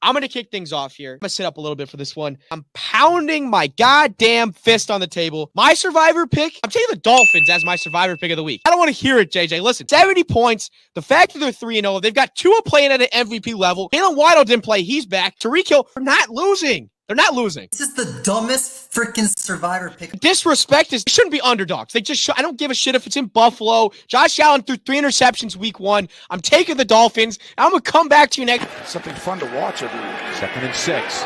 I'm going to kick things off here. I'm going to sit up a little bit for this one. I'm pounding my goddamn fist on the table. My survivor pick, I'm taking the Dolphins as my survivor pick of the week. I don't want to hear it, JJ. Listen, 70 points. The fact that they're 3-0, they've got Tua playing at an MVP level. Jalen Waddle didn't play. He's back. Tyreek Hill, they're not losing. They're not losing. This is the dumbest freaking survivor pick. Disrespect is, they shouldn't be underdogs. They just I don't give a shit if it's in Buffalo. Josh Allen threw 3 interceptions week 1. I'm taking the Dolphins. I'm going to come back to you next. Something fun to watch, I believe. 2nd and 6.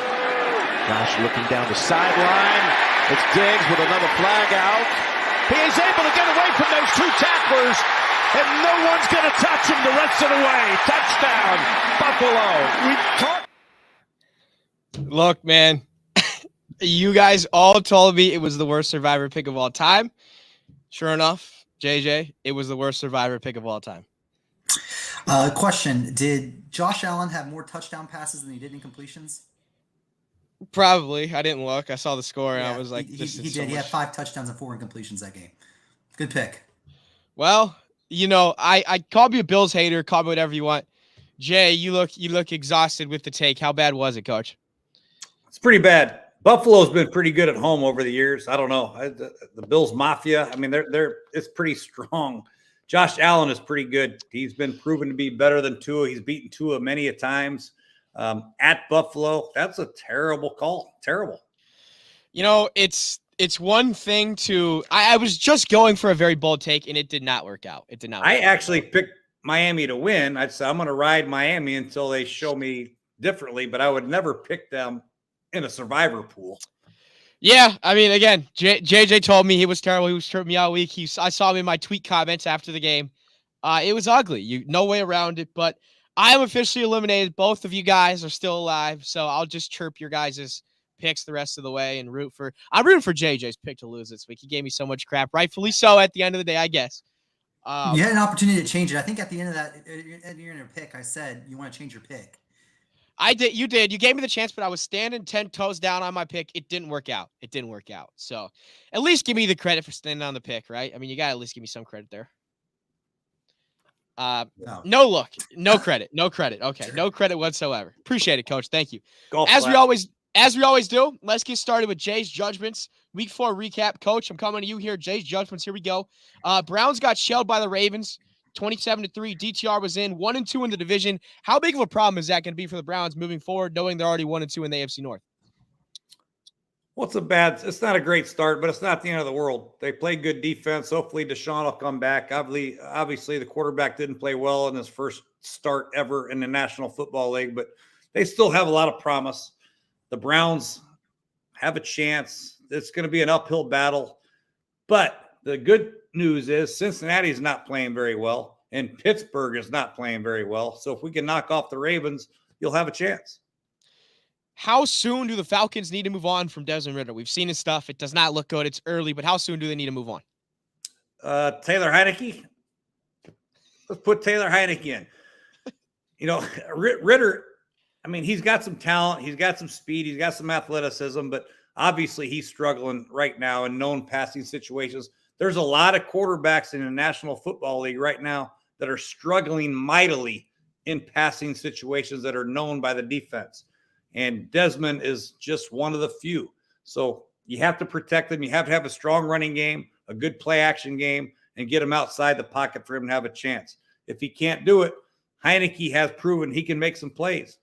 Josh looking down the sideline. It's Diggs with another flag out. He is able to get away from those 2 tacklers, and no one's going to touch him the rest of the way. Touchdown, Buffalo. Look, man, you guys all told me it was the worst survivor pick of all time. Sure enough, JJ, it was the worst survivor pick of all time. Question. Did Josh Allen have more touchdown passes than he did incompletions? Probably. I didn't look. I saw the score, and I was like, he did. He had 5 touchdowns and 4 incompletions that game. Good pick. Well, I call me a Bills hater. Call me whatever you want. Jay, you look exhausted with the take. How bad was it, Coach? It's pretty bad. Buffalo's been pretty good at home over the years. I don't know. The Bills Mafia, I mean, it's pretty strong. Josh Allen is pretty good. He's been proven to be better than Tua. He's beaten Tua many a times. At Buffalo, that's a terrible call. Terrible. It's one thing to – I was just going for a very bold take, and it did not work out. I actually picked Miami to win. I'd say I'm going to ride Miami until they show me differently, but I would never pick them in a survivor pool. Yeah, I mean, again, JJ told me he was terrible. He was tripping me out week. I saw him in my tweet comments after the game. It was ugly. No way around it, but I am officially eliminated. Both of you guys are still alive, so I'll just chirp your guys' picks the rest of the way and I'm rooting for JJ's pick to lose this week. He gave me so much crap, rightfully so at the end of the day, I guess. You had an opportunity to change it. I think at the end of that, at your pick, I said you want to change your pick. I did. You did. You gave me the chance, but I was standing 10 toes down on my pick. It didn't work out. So at least give me the credit for standing on the pick, right? I mean, you got to at least give me some credit there. No credit. Okay. No credit whatsoever. Appreciate it, Coach. Thank you. As we always do, let's get started with Jay's judgments. Week 4 recap. Coach, I'm coming to you here. Jay's judgments. Here we go. Browns got shelled by the Ravens. 27-3. DTR was in 1-2 in the division. How big of a problem is that going to be for the Browns moving forward, knowing they're already 1-2 in the AFC North? Well, it's not a great start, but it's not the end of the world. They play good defense. Hopefully Deshaun will come back. Obviously the quarterback didn't play well in his first start ever in the National Football League, but they still have a lot of promise. The Browns have a chance. It's going to be an uphill battle, but the good news is Cincinnati's not playing very well and Pittsburgh is not playing very well. So if we can knock off the Ravens, you'll have a chance. How soon do the Falcons need to move on from Desmond Ridder? We've seen his stuff. It does not look good. It's early, but how soon do they need to move on? Taylor Heineke. Let's put Taylor Heineke in. Ridder, I mean, he's got some talent. He's got some speed. He's got some athleticism, but obviously he's struggling right now in known passing situations. There's a lot of quarterbacks in the National Football League right now that are struggling mightily in passing situations that are known by the defense. And Desmond is just one of the few. So you have to protect him. You have to have a strong running game, a good play action game, and get him outside the pocket for him to have a chance. If he can't do it, Heineke has proven he can make some plays.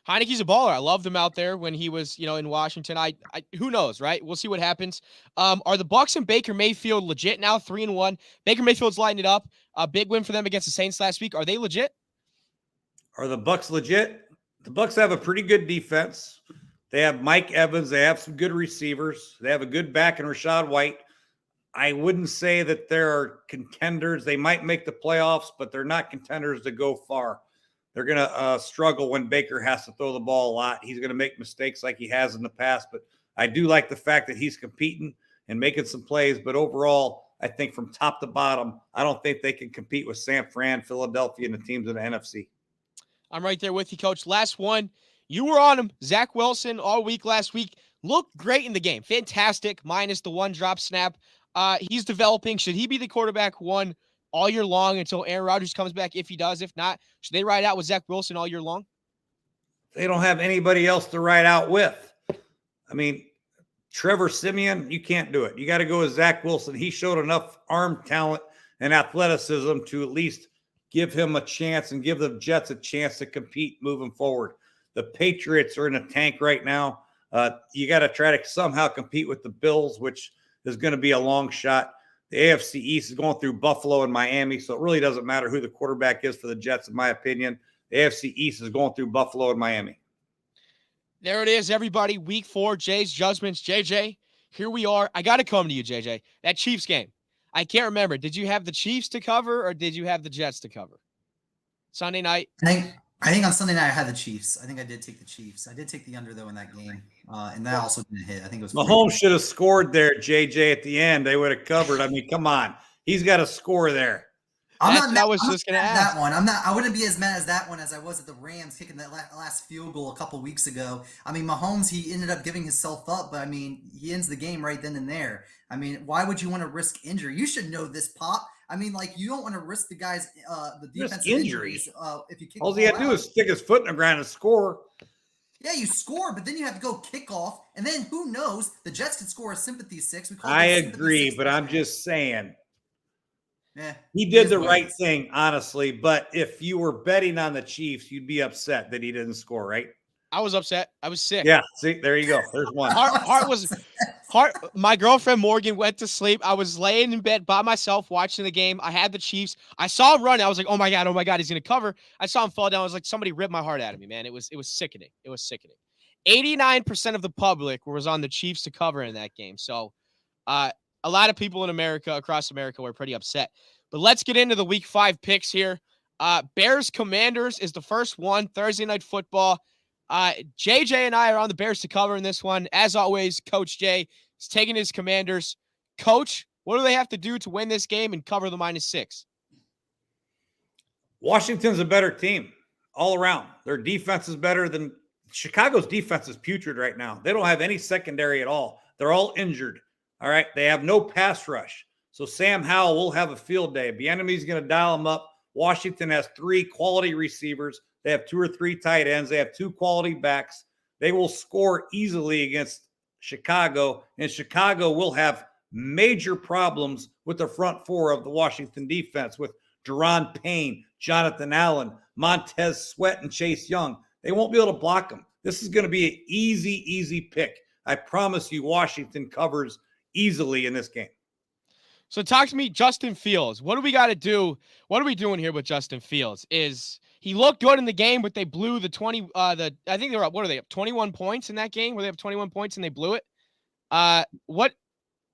Heineke's a baller. I loved him out there when he was, in Washington. I who knows, right? We'll see what happens. Are the Bucs and Baker Mayfield legit now? 3-1. Baker Mayfield's lighting it up. A big win for them against the Saints last week. Are they legit? Are the Bucs legit? The Bucs have a pretty good defense. They have Mike Evans. They have some good receivers. They have a good back in Rachaad White. I wouldn't say that there are contenders. They might make the playoffs, but they're not contenders to go far. They're going to struggle when Baker has to throw the ball a lot. He's going to make mistakes like he has in the past, but I do like the fact that he's competing and making some plays. But overall, I think from top to bottom, I don't think they can compete with San Fran, Philadelphia, and the teams in the NFC. I'm right there with you, Coach. Last one. You were on him. Zach Wilson all week last week. Looked great in the game. Fantastic, minus the one drop snap. He's developing. Should he be the quarterback one all year long until Aaron Rodgers comes back? If he does, if not, should they ride out with Zach Wilson all year long? they don't have anybody else to ride out with. I mean, Trevor Siemian, you can't do it. You got to go with Zach Wilson. He showed enough arm talent and athleticism to at least give him a chance and give the Jets a chance to compete moving forward. The Patriots are in a tank right now. You got to try to somehow compete with the Bills, which is going to be a long shot. The AFC East is going through Buffalo and Miami, so it really doesn't matter who the quarterback is for the Jets, in my opinion. The AFC East is going through Buffalo and Miami. There it is, everybody. Week 4, Jay's judgments. JJ, here we are. I got to come to you, JJ. That Chiefs game. I can't remember. Did you have the Chiefs to cover or did you have the Jets to cover? Sunday night? I think on Sunday night I had the Chiefs. I think I did take the Chiefs. I did take the under, though, in that game. And that also didn't hit. I think it was Mahomes should have scored there, JJ, at the end. They would have covered. I mean, come on. He's got a score there. I was just going to ask. That one. I wouldn't be as mad as that one as I was at the Rams kicking that last field goal a couple weeks ago. I mean, Mahomes, he ended up giving himself up, but I mean, he ends the game right then and there. I mean, why would you want to risk injury? You should know this, Pop. I mean, like, you don't want to risk the guys, the defensive injuries. If you kick all he had to do is stick his foot in the ground and score. Yeah, you score, but then you have to go kick off, and then who knows? The Jets could score a sympathy 6. I agree, but I'm just saying. Yeah, he did the right thing, honestly. But if you were betting on the Chiefs, you'd be upset that he didn't score, right? I was upset. I was sick. Yeah, see, there you go. There's one. My girlfriend Morgan went to sleep. I was laying in bed by myself watching the game. I had the Chiefs. I saw him run. I was like, oh my God, he's going to cover. I saw him fall down. I was like, somebody ripped my heart out of me, man. It was sickening. It was sickening. 89% of the public was on the Chiefs to cover in that game. So a lot of people in America, across America, were pretty upset. But let's get into the Week 5 picks here. Bears Commanders is the first one, Thursday Night Football. JJ and I are on the Bears to cover in this one. As always, Coach Jay is taking his Commanders. Coach, what do they have to do to win this game and cover the -6? Washington's a better team all around. Their defense is better than Chicago's defense is putrid right now. They don't have any secondary at all. They're all injured. All right. They have no pass rush. So Sam Howell will have a field day. Bieniemy's going to dial them up. Washington has 3 quality receivers. They have 2 or 3 tight ends. They have 2 quality backs. They will score easily against Chicago, and Chicago will have major problems with the front 4 of the Washington defense with Deron Payne, Jonathan Allen, Montez Sweat, and Chase Young. They won't be able to block them. This is going to be an easy pick. I promise you Washington covers easily in this game. So talk to me, Justin Fields. What do we got to do? What are we doing here with Justin Fields? He looked good in the game, but they blew the 20. I think they were up. What are they up? 21 points in that game? Where they have 21 points and they blew it. What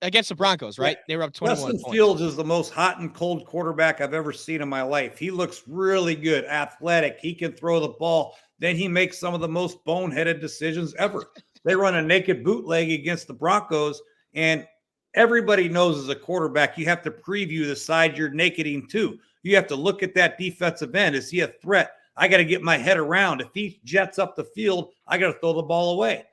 against the Broncos? Right? They were up 21 Justin points. Fields is the most hot and cold quarterback I've ever seen in my life. He looks really good, athletic. He can throw the ball. Then he makes some of the most boneheaded decisions ever. They run a naked bootleg against the Broncos, and everybody knows as a quarterback, you have to preview the side you're nakeding to. You have to look at that defensive end. Is he a threat? I got to get my head around. If he jets up the field, I got to throw the ball away.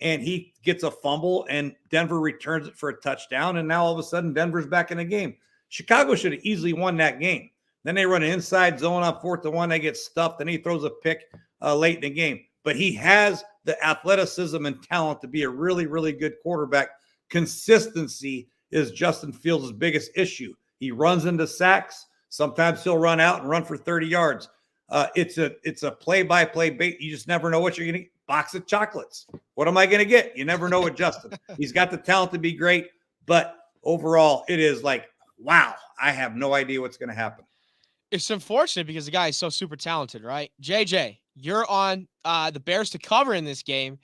And he gets a fumble, and Denver returns it for a touchdown. And now all of a sudden, Denver's back in the game. Chicago should have easily won that game. Then they run an inside zone on 4th and 1. They get stuffed, and he throws a pick late in the game. But he has the athleticism and talent to be a really, really good quarterback. Consistency is Justin Fields' biggest issue. He runs into sacks. Sometimes he'll run out and run for 30 yards. It's a play-by-play bait. You just never know what you're going to get. Box of chocolates. What am I going to get? You never know with Justin. He's got the talent to be great, but overall, it is like, wow, I have no idea what's going to happen. It's unfortunate because the guy is so super talented, right? JJ, you're on the Bears to cover in this game.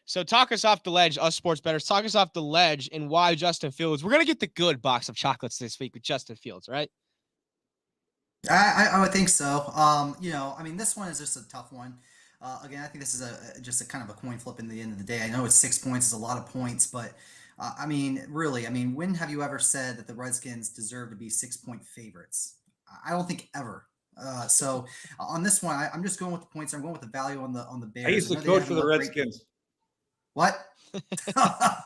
So talk us off the ledge, us sports bettors. Talk us off the ledge and why Justin Fields. We're going to get the good box of chocolates this week with Justin Fields, right? I would think so. I mean, this one is just a tough one. Again, I think this is just a kind of a coin flip in the end of the day. I know it's 6 points, it's a lot of points, but I mean, really, when have you ever said that the Redskins deserve to be 6-point favorites? I don't think ever. So on this one, I'm just going with the points. I'm going with the value on the Bears. I used to coach for the Redskins. What? I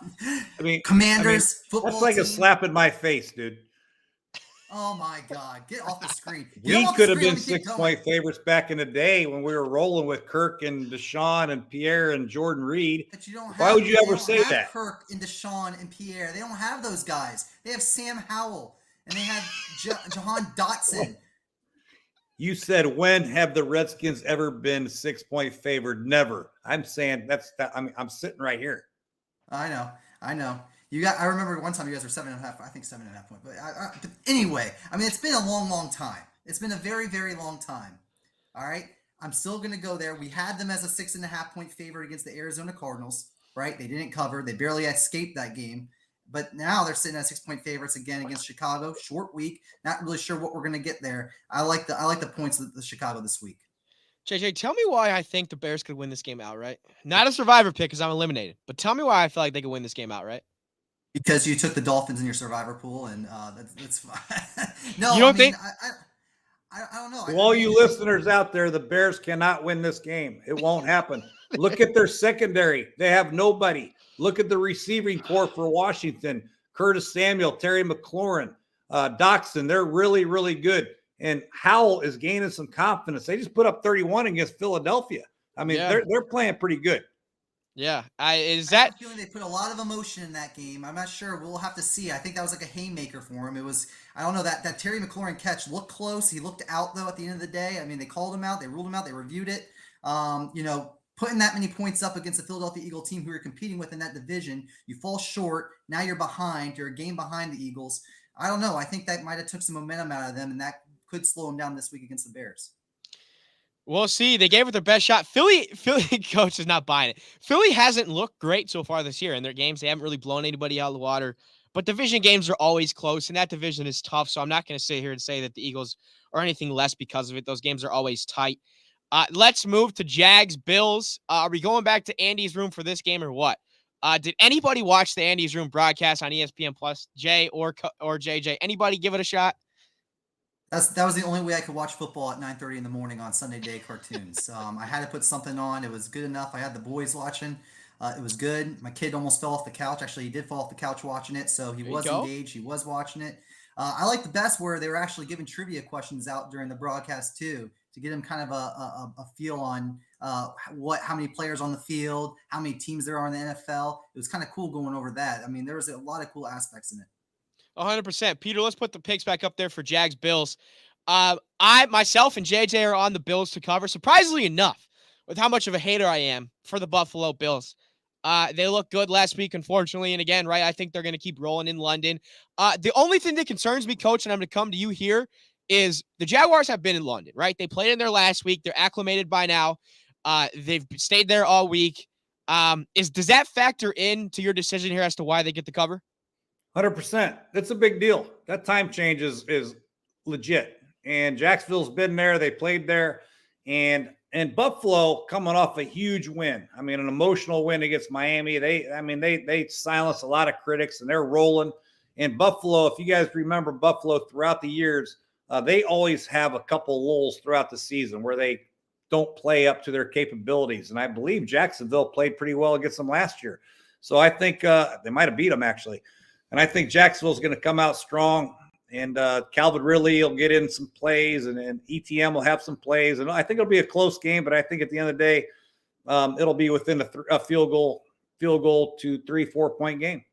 mean, Commanders, football that's like team. a slap in my face, dude. Oh my God! Get off the screen. We could have been 6-point favorites back in the day when we were rolling with Kirk and Deshaun and Pierre and Jordan Reed. But you don't have. Why would you ever say that? Kirk and Deshaun and Pierre. They don't have those guys. They have Sam Howell and they have Jahan Dotson. You said, when have the Redskins ever been 6-point favored? Never. I'm saying I'm sitting right here. I know. I remember one time you guys were 7.5. I think 7.5 points. But anyway, I mean, it's been a long, long time. It's been a very, very long time. All right. I'm still going to go there. We had them as a 6.5 point favorite against the Arizona Cardinals, right? They didn't cover. They barely escaped that game. But now they're sitting at 6-point favorites again against Chicago. Short week. Not really sure what we're going to get there. I like the points of the Chicago this week. JJ, tell me why I think the Bears could win this game outright. Not a survivor pick because I'm eliminated, but tell me why I feel like they could win this game outright. Because you took the Dolphins in your survivor pool, and that's fine. No, you don't think? I don't know. To all you listeners out there, the Bears cannot win this game. It won't happen. Look at their secondary. They have nobody. Look at the receiving corps for Washington. Curtis Samuel, Terry McLaurin, Doxson. They're really, really good. And Howell is gaining some confidence. They just put up 31 against Philadelphia. I mean, they're playing pretty good. Yeah. I have a feeling they put a lot of emotion in that game. I'm not sure. We'll have to see. I think that was like a haymaker for him. It was, I don't know, that Terry McLaurin catch looked close. He looked out, though, at the end of the day. I mean, they called him out. They ruled him out. They reviewed it. Putting that many points up against the Philadelphia Eagle team who you're competing with in that division, you fall short. Now you're behind. You're a game behind the Eagles. I don't know. I think that might have took some momentum out of them, and that could slow them down this week against the Bears. We'll see. They gave it their best shot. Philly coach is not buying it. Philly hasn't looked great so far this year in their games. They haven't really blown anybody out of the water. But division games are always close, and that division is tough. So I'm not going to sit here and say that the Eagles are anything less because of it. Those games are always tight. Let's move to Jags Bills. Are we going back to Andy's room for this game or what? Did anybody watch the Andy's room broadcast on ESPN Plus? Jay or JJ? Anybody give it a shot? That was the only way I could watch football at 9:30 in the morning on Sunday day cartoons. I had to put something on. It was good enough. I had the boys watching. It was good. My kid almost fell off the couch. Actually, he did fall off the couch watching it, so he was engaged. He was watching it. I like the best where they were actually giving trivia questions out during the broadcast too, to get him kind of a feel on how many players on the field, how many teams there are in the NFL. It was kind of cool going over that. I mean, there was a lot of cool aspects in it. 100%. Peter, let's put the picks back up there for Jags Bills. I, myself, and JJ are on the Bills to cover. Surprisingly enough, with how much of a hater I am for the Buffalo Bills. They look good last week, unfortunately. And again, right, I think they're going to keep rolling in London. The only thing that concerns me, Coach, and I'm going to come to you here, is the Jaguars have been in London, right? They played in there last week. They're acclimated by now. They've stayed there all week. Does that factor into your decision here as to why they get the cover? 100%. That's a big deal. That time change is legit. And Jacksonville's been there. They played there. And Buffalo coming off a huge win. I mean, an emotional win against Miami. They silenced a lot of critics, and they're rolling. And Buffalo, if you guys remember Buffalo throughout the years, they always have a couple lulls throughout the season where they don't play up to their capabilities. And I believe Jacksonville played pretty well against them last year. So I think they might have beat them, actually. And I think Jacksonville's going to come out strong. And Calvin Ridley will get in some plays, and ETM will have some plays. And I think it'll be a close game, but I think at the end of the day, it'll be within a field goal to 3-4 point game.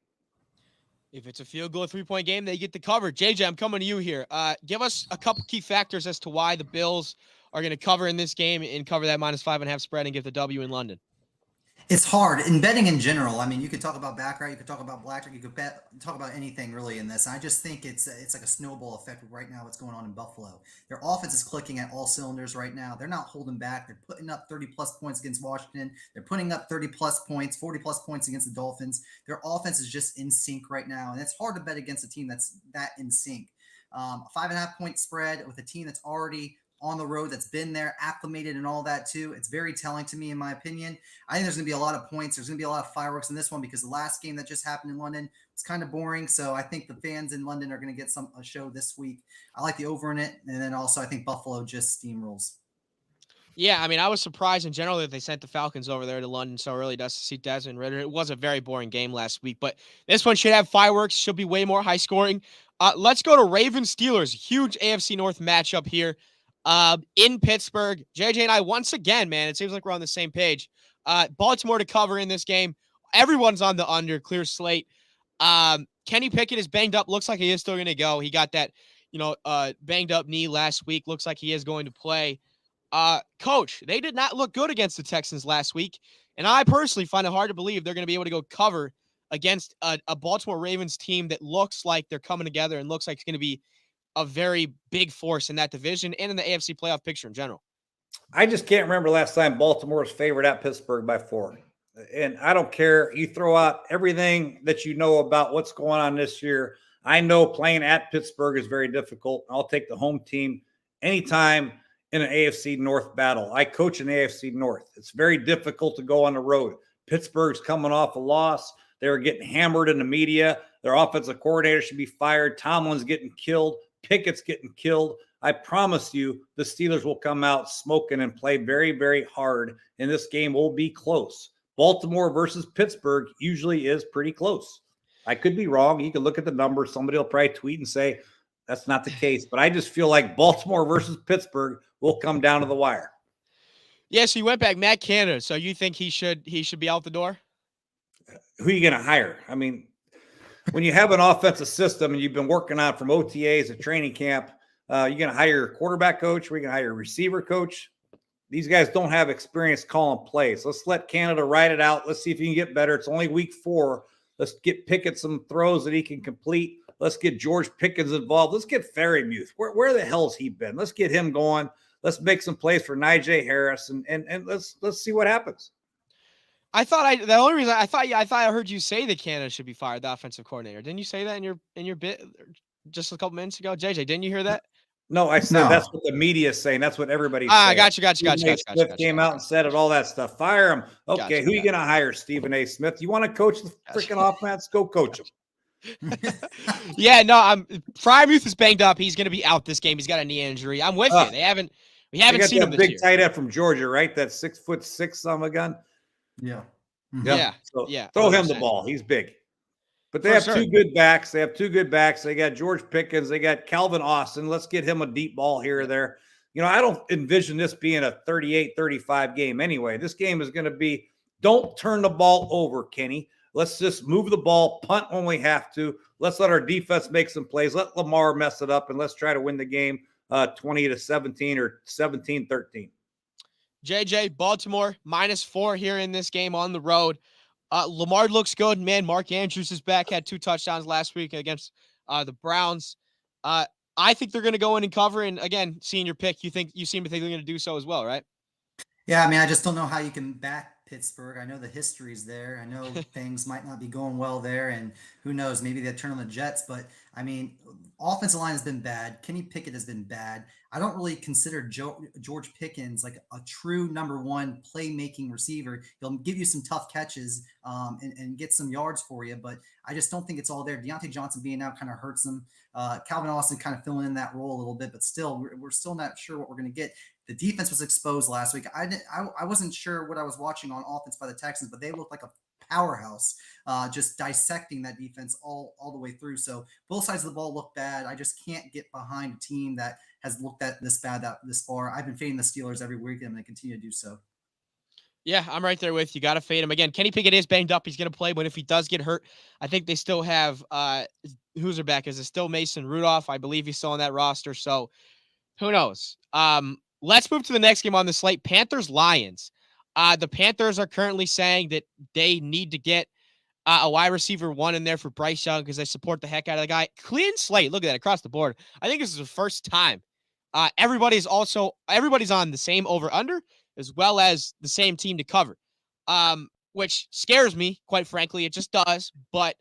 If it's a field goal, 3-point game, they get the cover. JJ, I'm coming to you here. Give us a couple key factors as to why the Bills are going to cover in this game and cover that -5.5 spread and get the W in London. It's hard in betting in general. I mean, you could talk about baccarat, you could talk about blackjack, you could talk about anything really in this. I just think it's like a snowball effect right now. What's going on in Buffalo? Their offense is clicking at all cylinders right now. They're not holding back. They're putting up 30+ points against Washington. They're putting up 30+ points, 40+ points against the Dolphins. Their offense is just in sync right now, and it's hard to bet against a team that's that in sync. 5.5 point spread with a team that's already on the road, that's been there, acclimated and all that too. It's very telling to me, in my opinion. I think there's going to be a lot of points. There's going to be a lot of fireworks in this one because the last game that just happened in London was kind of boring. So I think the fans in London are going to get a show this week. I like the over in it. And then also I think Buffalo just steamrolls. Yeah, I mean, I was surprised in general that they sent the Falcons over there to London so early just to see Desmond Ridder. It was a very boring game last week, but this one should have fireworks. Should be way more high scoring. Let's go to Ravens Steelers. Huge AFC North matchup here in Pittsburgh. JJ and I, once again, man, it seems like we're on the same page. Baltimore to cover in this game. Everyone's on the under, clear slate. Kenny Pickett is banged up. Looks like he is still going to go. He got that, banged up knee last week. Looks like he is going to play. Coach, they did not look good against the Texans last week. And I personally find it hard to believe they're going to be able to go cover against a Baltimore Ravens team that looks like they're coming together and looks like it's going to be a very big force in that division and in the AFC playoff picture in general. I just can't remember last time Baltimore was favored at Pittsburgh by 4. And I don't care. You throw out everything that you know about what's going on this year. I know playing at Pittsburgh is very difficult. I'll take the home team anytime in an AFC North battle. I coach in the AFC North. It's very difficult to go on the road. Pittsburgh's coming off a loss. They were getting hammered in the media. Their offensive coordinator should be fired. Tomlin's getting killed. Pickett's getting killed. I promise you the Steelers will come out smoking and play very, very hard, and this game will be close. Baltimore versus Pittsburgh usually is pretty close. I could be wrong. You can look at the numbers. Somebody will probably tweet and say that's not the case, but I just feel like Baltimore versus Pittsburgh will come down to the wire. Yeah, so you went back, Matt Canada. So you think he should be out the door? Who are you going to hire? I mean, when you have an offensive system and you've been working on from OTAs to training camp, you're going to hire a quarterback coach. We're going to hire a receiver coach. These guys don't have experience calling plays. Let's let Canada ride it out. Let's see if he can get better. It's only week 4. Let's get Pickett some throws that he can complete. Let's get George Pickens involved. Let's get Fairmuth. Where the hell's he been? Let's get him going. Let's make some plays for Najee Harris and let's see what happens. I thought I heard you say that Canada should be fired, the offensive coordinator. Didn't you say that in your bit just a couple minutes ago? JJ, didn't you hear that? No, I said that's what the media is saying. That's what everybody's saying. Gotcha. Smith came out and said it, all that stuff. Fire him. Okay, who are you going to hire, Stephen A. Smith? You want to coach the freaking offense? Go coach him. Yeah, no, Fairmuth is banged up. He's going to be out this game. He's got a knee injury. I'm with you. We haven't seen him this year. Big tight end from Georgia, right? That 6'6" son of a gun. Yeah. Yeah. So yeah. Throw him the ball. He's big. But they have 2 good backs. They got George Pickens. They got Calvin Austin. Let's get him a deep ball here or there. I don't envision this being a 38-35 game anyway. This game is going to be, don't turn the ball over, Kenny. Let's just move the ball, punt when we have to. Let's let our defense make some plays. Let Lamar mess it up, and let's try to win the game 20-17 or 17-13. JJ, Baltimore -4 here in this game on the road. Lamar looks good, man. Mark Andrews is back, had 2 touchdowns last week against the Browns. I think they're going to go in and cover. And again, seeing your pick, you seem to think they're going to do so as well, right? Yeah, I mean, I just don't know how you can back Pittsburgh. I know the history's there. I know things might not be going well there, and who knows, maybe they turn on the Jets. But I mean, offensive line has been bad. Kenny Pickett has been bad. I don't really consider George Pickens like a true number 1 playmaking receiver. He'll give you some tough catches and get some yards for you, but I just don't think it's all there. Deontay Johnson being out kind of hurts them. Calvin Austin kind of filling in that role a little bit, but still, we're still not sure what we're going to get. The defense was exposed last week. I wasn't sure what I was watching on offense by the Texans, but they looked like a powerhouse, just dissecting that defense all the way through. So both sides of the ball look bad. I just can't get behind a team that has looked at this bad this far. I've been fading the Steelers every week, and I'm going to continue to do so. Yeah, I'm right there with you. Got to fade him. Again, Kenny Pickett is banged up. He's going to play, but if he does get hurt, I think they still have who's their back? Is it still Mason Rudolph? I believe he's still on that roster. So who knows? Let's move to the next game on the slate. Panthers-Lions. The Panthers are currently saying that they need to get a wide receiver 1 in there for Bryce Young because they support the heck out of the guy. Clean slate. Look at that across the board. I think this is the first time. Everybody's on the same over-under as well as the same team to cover, which scares me, quite frankly. It just does. But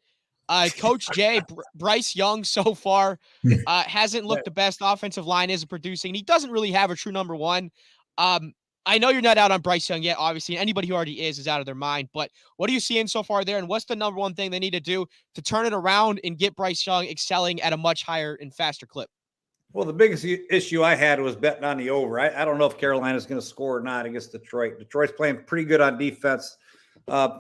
Coach Jay, Bryce Young so far hasn't looked the best. Offensive line isn't producing. He doesn't really have a true number 1. I know you're not out on Bryce Young yet, obviously. Anybody who already is out of their mind. But what are you seeing so far there? And what's the number 1 thing they need to do to turn it around and get Bryce Young excelling at a much higher and faster clip? Well, the biggest issue I had was betting on the over. I don't know if Carolina's going to score or not against Detroit. Detroit's playing pretty good on defense.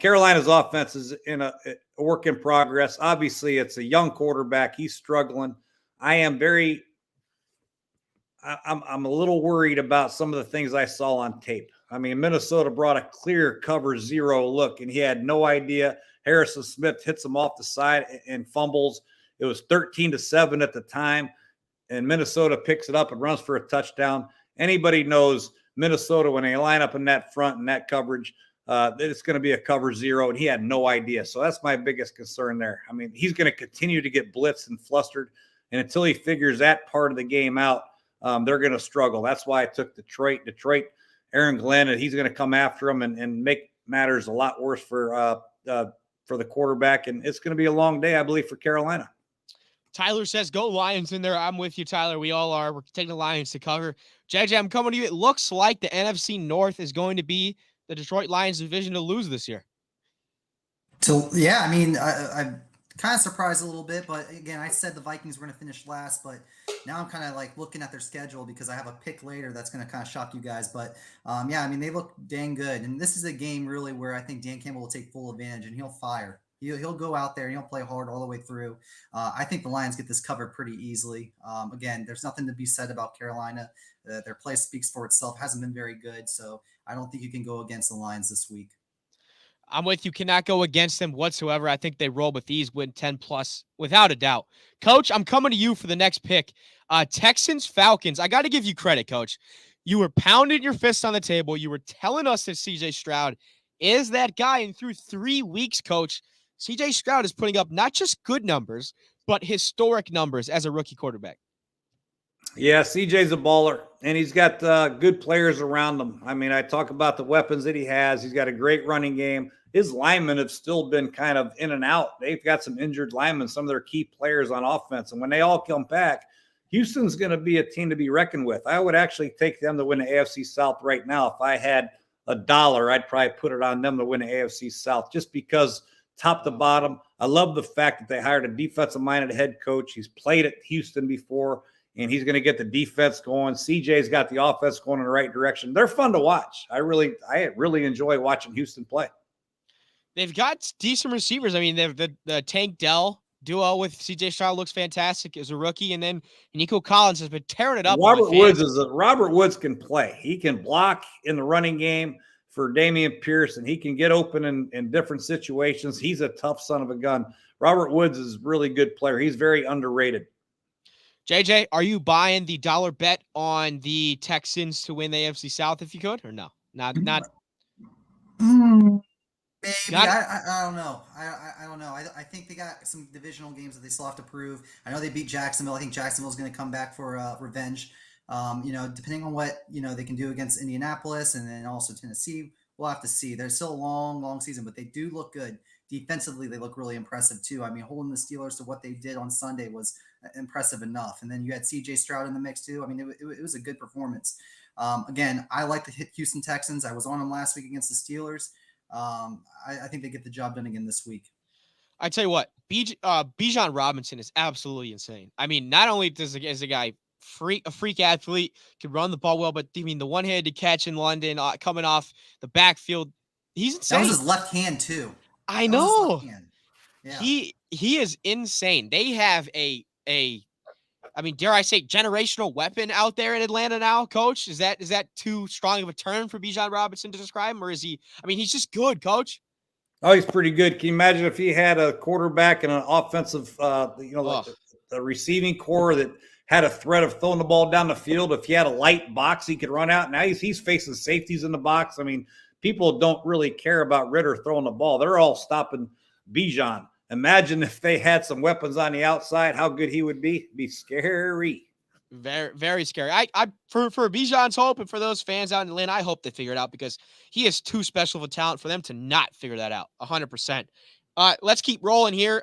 Carolina's offense is in a work in progress. Obviously, it's a young quarterback. He's struggling. I am I'm a little worried about some of the things I saw on tape. I mean, Minnesota brought a clear cover 0 look, and he had no idea. Harrison Smith hits him off the side and fumbles. It was 13-7 at the time, and Minnesota picks it up and runs for a touchdown. Anybody knows Minnesota, when they line up in that front and that coverage, that it's going to be a cover 0, and he had no idea. So that's my biggest concern there. I mean, he's going to continue to get blitzed and flustered, and until he figures that part of the game out, they're going to struggle. That's why I took Detroit, Aaron Glenn, and he's going to come after him and make matters a lot worse for the quarterback. And it's going to be a long day, I believe, for Carolina. Tyler says, go Lions in there. I'm with you, Tyler. We all are. We're taking the Lions to cover. JJ, I'm coming to you. It looks like the NFC North is going to be the Detroit Lions division to lose this year. So, yeah, I mean, I'm kind of surprised a little bit, but again, I said the Vikings were going to finish last, but now I'm kind of like looking at their schedule because I have a pick later that's going to kind of shock you guys. But yeah, I mean, they look dang good. And this is a game really where I think Dan Campbell will take full advantage and he'll fire. He'll go out there and he'll play hard all the way through. I think the Lions get this covered pretty easily. Again, there's nothing to be said about Carolina. Their play speaks for itself. Hasn't been very good. So I don't think you can go against the Lions this week. I'm with you. Cannot go against them whatsoever. I think they roll with these, win 10+ without a doubt. Coach, I'm coming to you for the next pick. Texans, Falcons. I got to give you credit, Coach. You were pounding your fists on the table. You were telling us that CJ Stroud is that guy. And through 3 weeks, Coach, CJ Stroud is putting up not just good numbers, but historic numbers as a rookie quarterback. Yeah, CJ's a baller, and he's got good players around him. I mean, I talk about the weapons that he has. He's got a great running game. His linemen have still been kind of in and out. They've got some injured linemen, some of their key players on offense. And when they all come back, Houston's going to be a team to be reckoned with. I would actually take them to win the AFC South right now. If I had $1, I'd probably put it on them to win the AFC South just because top to bottom. I love the fact that they hired a defensive-minded head coach. He's played at Houston before, and he's going to get the defense going. CJ's got the offense going in the right direction. They're fun to watch. I really enjoy watching Houston play. They've got decent receivers. I mean, they've the Tank Dell duo with CJ Stroud looks fantastic as a rookie, and then Nico Collins has been tearing it up. Robert Woods can play. He can block in the running game for Damian Pierce, and he can get open in different situations. He's a tough son of a gun. Robert Woods is a really good player. He's very underrated. JJ, are you buying the dollar bet on the Texans to win the AFC South if you could, or no? Not. Maybe. I don't know. I don't know. I think they got some divisional games that they still have to prove. I know they beat Jacksonville. I think Jacksonville's going to come back for revenge. Depending on what, they can do against Indianapolis and then also Tennessee, we'll have to see. There's still a long season, but they do look good. Defensively, they look really impressive too. I mean, holding the Steelers to what they did on Sunday was impressive enough. And then you had CJ Stroud in the mix too. I mean, it was a good performance. Again, I like the Houston Texans. I was on them last week against the Steelers. I think they get the job done again this week. I tell you what, Bijan Robinson is absolutely insane. I mean, not only is the guy a freak athlete, can run the ball well, but I mean, the one-handed catch in London coming off the backfield, he's insane. That was his left hand too. I know. Yeah. He is insane. They have a dare I say, generational weapon out there in Atlanta now, Coach? Is that too strong of a term for Bijan Robinson to describe him? Or is he, he's just good, Coach. Oh, he's pretty good. Can you imagine if he had a quarterback and an offensive, like the receiving core that had a threat of throwing the ball down the field? If he had a light box, he could run out. Now he's facing safeties in the box. I mean, people don't really care about Ritter throwing the ball. They're all stopping Bijan. Imagine if they had some weapons on the outside, how good he would be. It'd be scary. Very, very scary. For Bijan's hope and for those fans out in Atlanta, I hope they figure it out because he is too special of a talent for them to not figure that out 100%. Let's keep rolling here.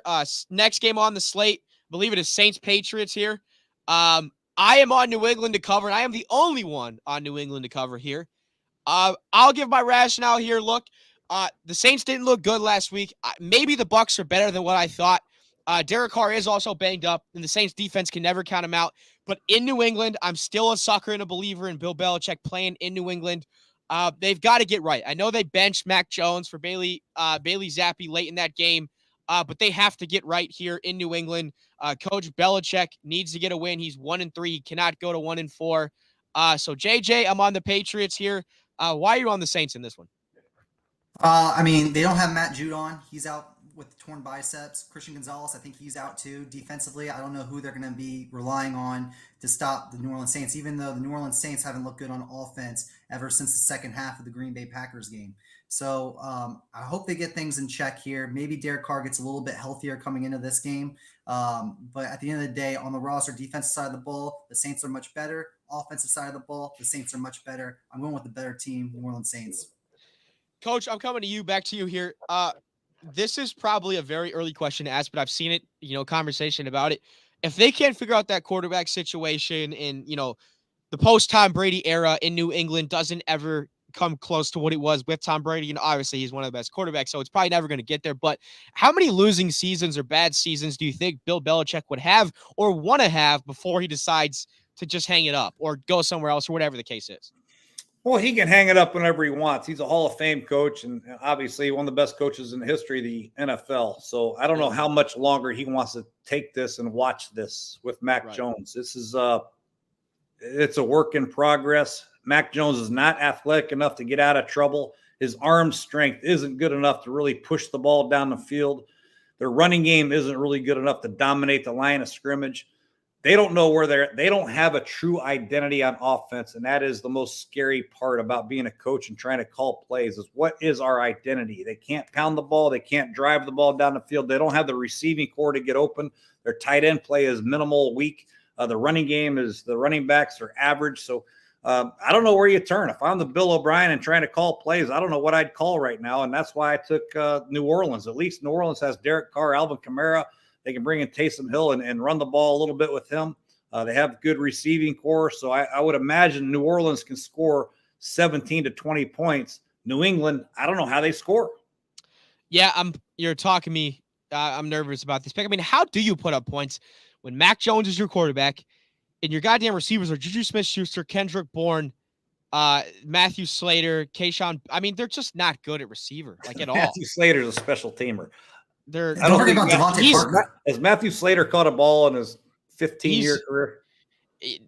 Next game on the slate, I believe it is Saints-Patriots here. I am on New England to cover, and I am the only one on New England to cover here. I'll give my rationale here. Look, the Saints didn't look good last week. Maybe the Bucs are better than what I thought. Derek Carr is also banged up, and the Saints defense can never count him out. But in New England, I'm still a sucker and a believer in Bill Belichick playing in New England. They've got to get right. I know they benched Mac Jones for Bailey Zappi late in that game. but they have to get right here in New England. Coach Belichick needs to get a win. He's 1-3. He cannot go to 1-4. So JJ, I'm on the Patriots here. Why are you on the Saints in this one? I mean, they don't have Matt Judon. He's out with torn biceps. Christian Gonzalez, I think he's out too. Defensively, I don't know who they're going to be relying on to stop the New Orleans Saints, even though the New Orleans Saints haven't looked good on offense ever since the second half of the Green Bay Packers game. So I hope they get things in check here. Maybe Derek Carr gets a little bit healthier coming into this game. But at the end of the day, on the roster, defensive side of the ball, the Saints are much better. Offensive side of the ball, the Saints are much better. I'm going with the better team, New Orleans Saints. Coach, I'm coming to you, back to you here. This is probably a very early question to ask, but I've seen it, conversation about it. If they can't figure out that quarterback situation in, the post-Tom Brady era in New England doesn't ever come close to what it was with Tom Brady. And obviously he's one of the best quarterbacks, so it's probably never going to get there. But how many losing seasons or bad seasons do you think Bill Belichick would have or want to have before he decides to just hang it up or go somewhere else or whatever the case is? Well, he can hang it up whenever he wants. He's a Hall of Fame coach and obviously one of the best coaches in the history of the NFL. So I don't know how much longer he wants to take this and watch this with Mac Jones. This is it's a work in progress. Mac Jones is not athletic enough to get out of trouble. His arm strength isn't good enough to really push the ball down the field. Their running game isn't really good enough to dominate the line of scrimmage. They don't know where they don't have a true identity on offense. And that is the most scary part about being a coach and trying to call plays is what is our identity? They can't pound the ball. They can't drive the ball down the field. They don't have the receiving core to get open. Their tight end play is minimal, weak. The running game is the running backs are average. So I don't know where you turn. If I'm the Bill O'Brien and trying to call plays, I don't know what I'd call right now. And that's why I took New Orleans. At least New Orleans has Derek Carr, Alvin Kamara. They can bring in Taysom Hill and run the ball a little bit with him. They have good receiving core. So I would imagine New Orleans can score 17 to 20 points. New England, I don't know how they score. Yeah, you're talking me. I'm nervous about this pick. I mean, how do you put up points when Mac Jones is your quarterback and your goddamn receivers are Juju Smith-Schuster, Kendrick Bourne, Matthew Slater, Kayshawn? I mean, they're just not good at receiver, like at all. Matthew Slater's a special teamer. I don't think Devontae Parker. Has Matthew Slater caught a ball in his 15-year career?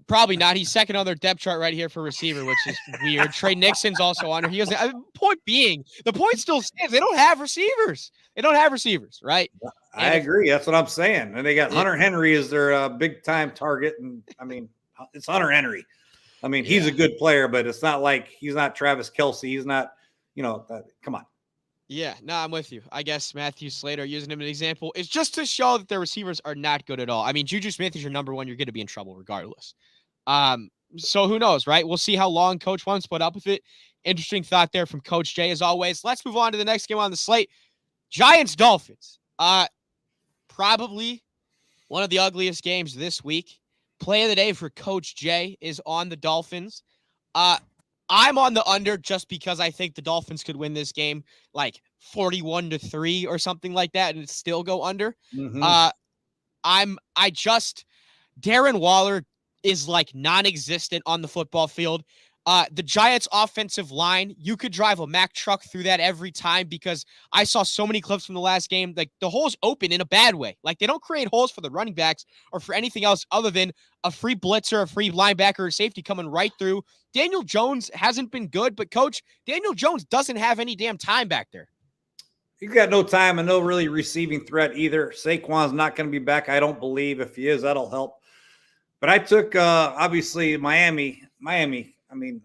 Probably not. He's second on their depth chart right here for receiver, which is weird. Trey Nixon's also on there. He doesn't. Point being, the point still stands. They don't have receivers. Right? I agree. That's what I'm saying. And they got Hunter Henry as their big-time target. And, I mean, it's Hunter Henry. I mean, he's a good player, but it's not like he's not Travis Kelce. He's not, come on. Yeah, no, I'm with you. I guess Matthew Slater, using him as an example, is just to show that their receivers are not good at all. I mean, Juju Smith is your number one. You're going to be in trouble regardless. So who knows, right? We'll see how long Coach wants to put up with it. Interesting thought there from Coach Jay, as always. Let's move on to the next game on the slate. Giants-Dolphins. Probably one of the ugliest games this week. Play of the day for Coach Jay is on the Dolphins. I'm on the under just because I think the Dolphins could win this game like 41-3 or something like that and still go under. Mm-hmm. Darren Waller is like non-existent on the football field. The Giants offensive line, you could drive a Mack truck through that every time because I saw so many clips from the last game. Like the holes open in a bad way. Like they don't create holes for the running backs or for anything else other than a free blitzer, a free linebacker or safety coming right through. Daniel Jones hasn't been good, but Coach, Daniel Jones doesn't have any damn time back there. He's got no time and no really receiving threat either. Saquon's not going to be back, I don't believe. If he is, that'll help. But I took, obviously, Miami. I mean,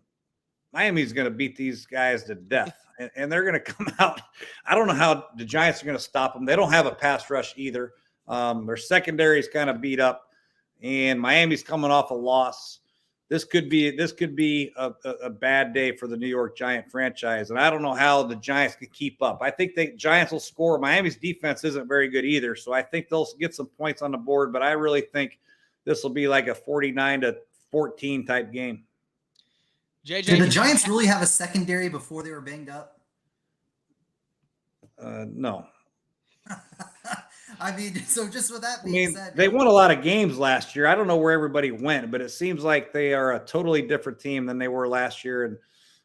Miami's going to beat these guys to death, and they're going to come out. I don't know how the Giants are going to stop them. They don't have a pass rush either. Their secondary is kind of beat up, and Miami's coming off a loss. This could be a bad day for the New York Giant franchise, and I don't know how the Giants can keep up. I think the Giants will score. Miami's defense isn't very good either, so I think they'll get some points on the board, but I really think this will be like a 49-14 type game. JJ, did the Giants really have a secondary before they were banged up? No. I mean, so just with that being said, they won a lot of games last year. I don't know where everybody went, but it seems like they are a totally different team than they were last year. And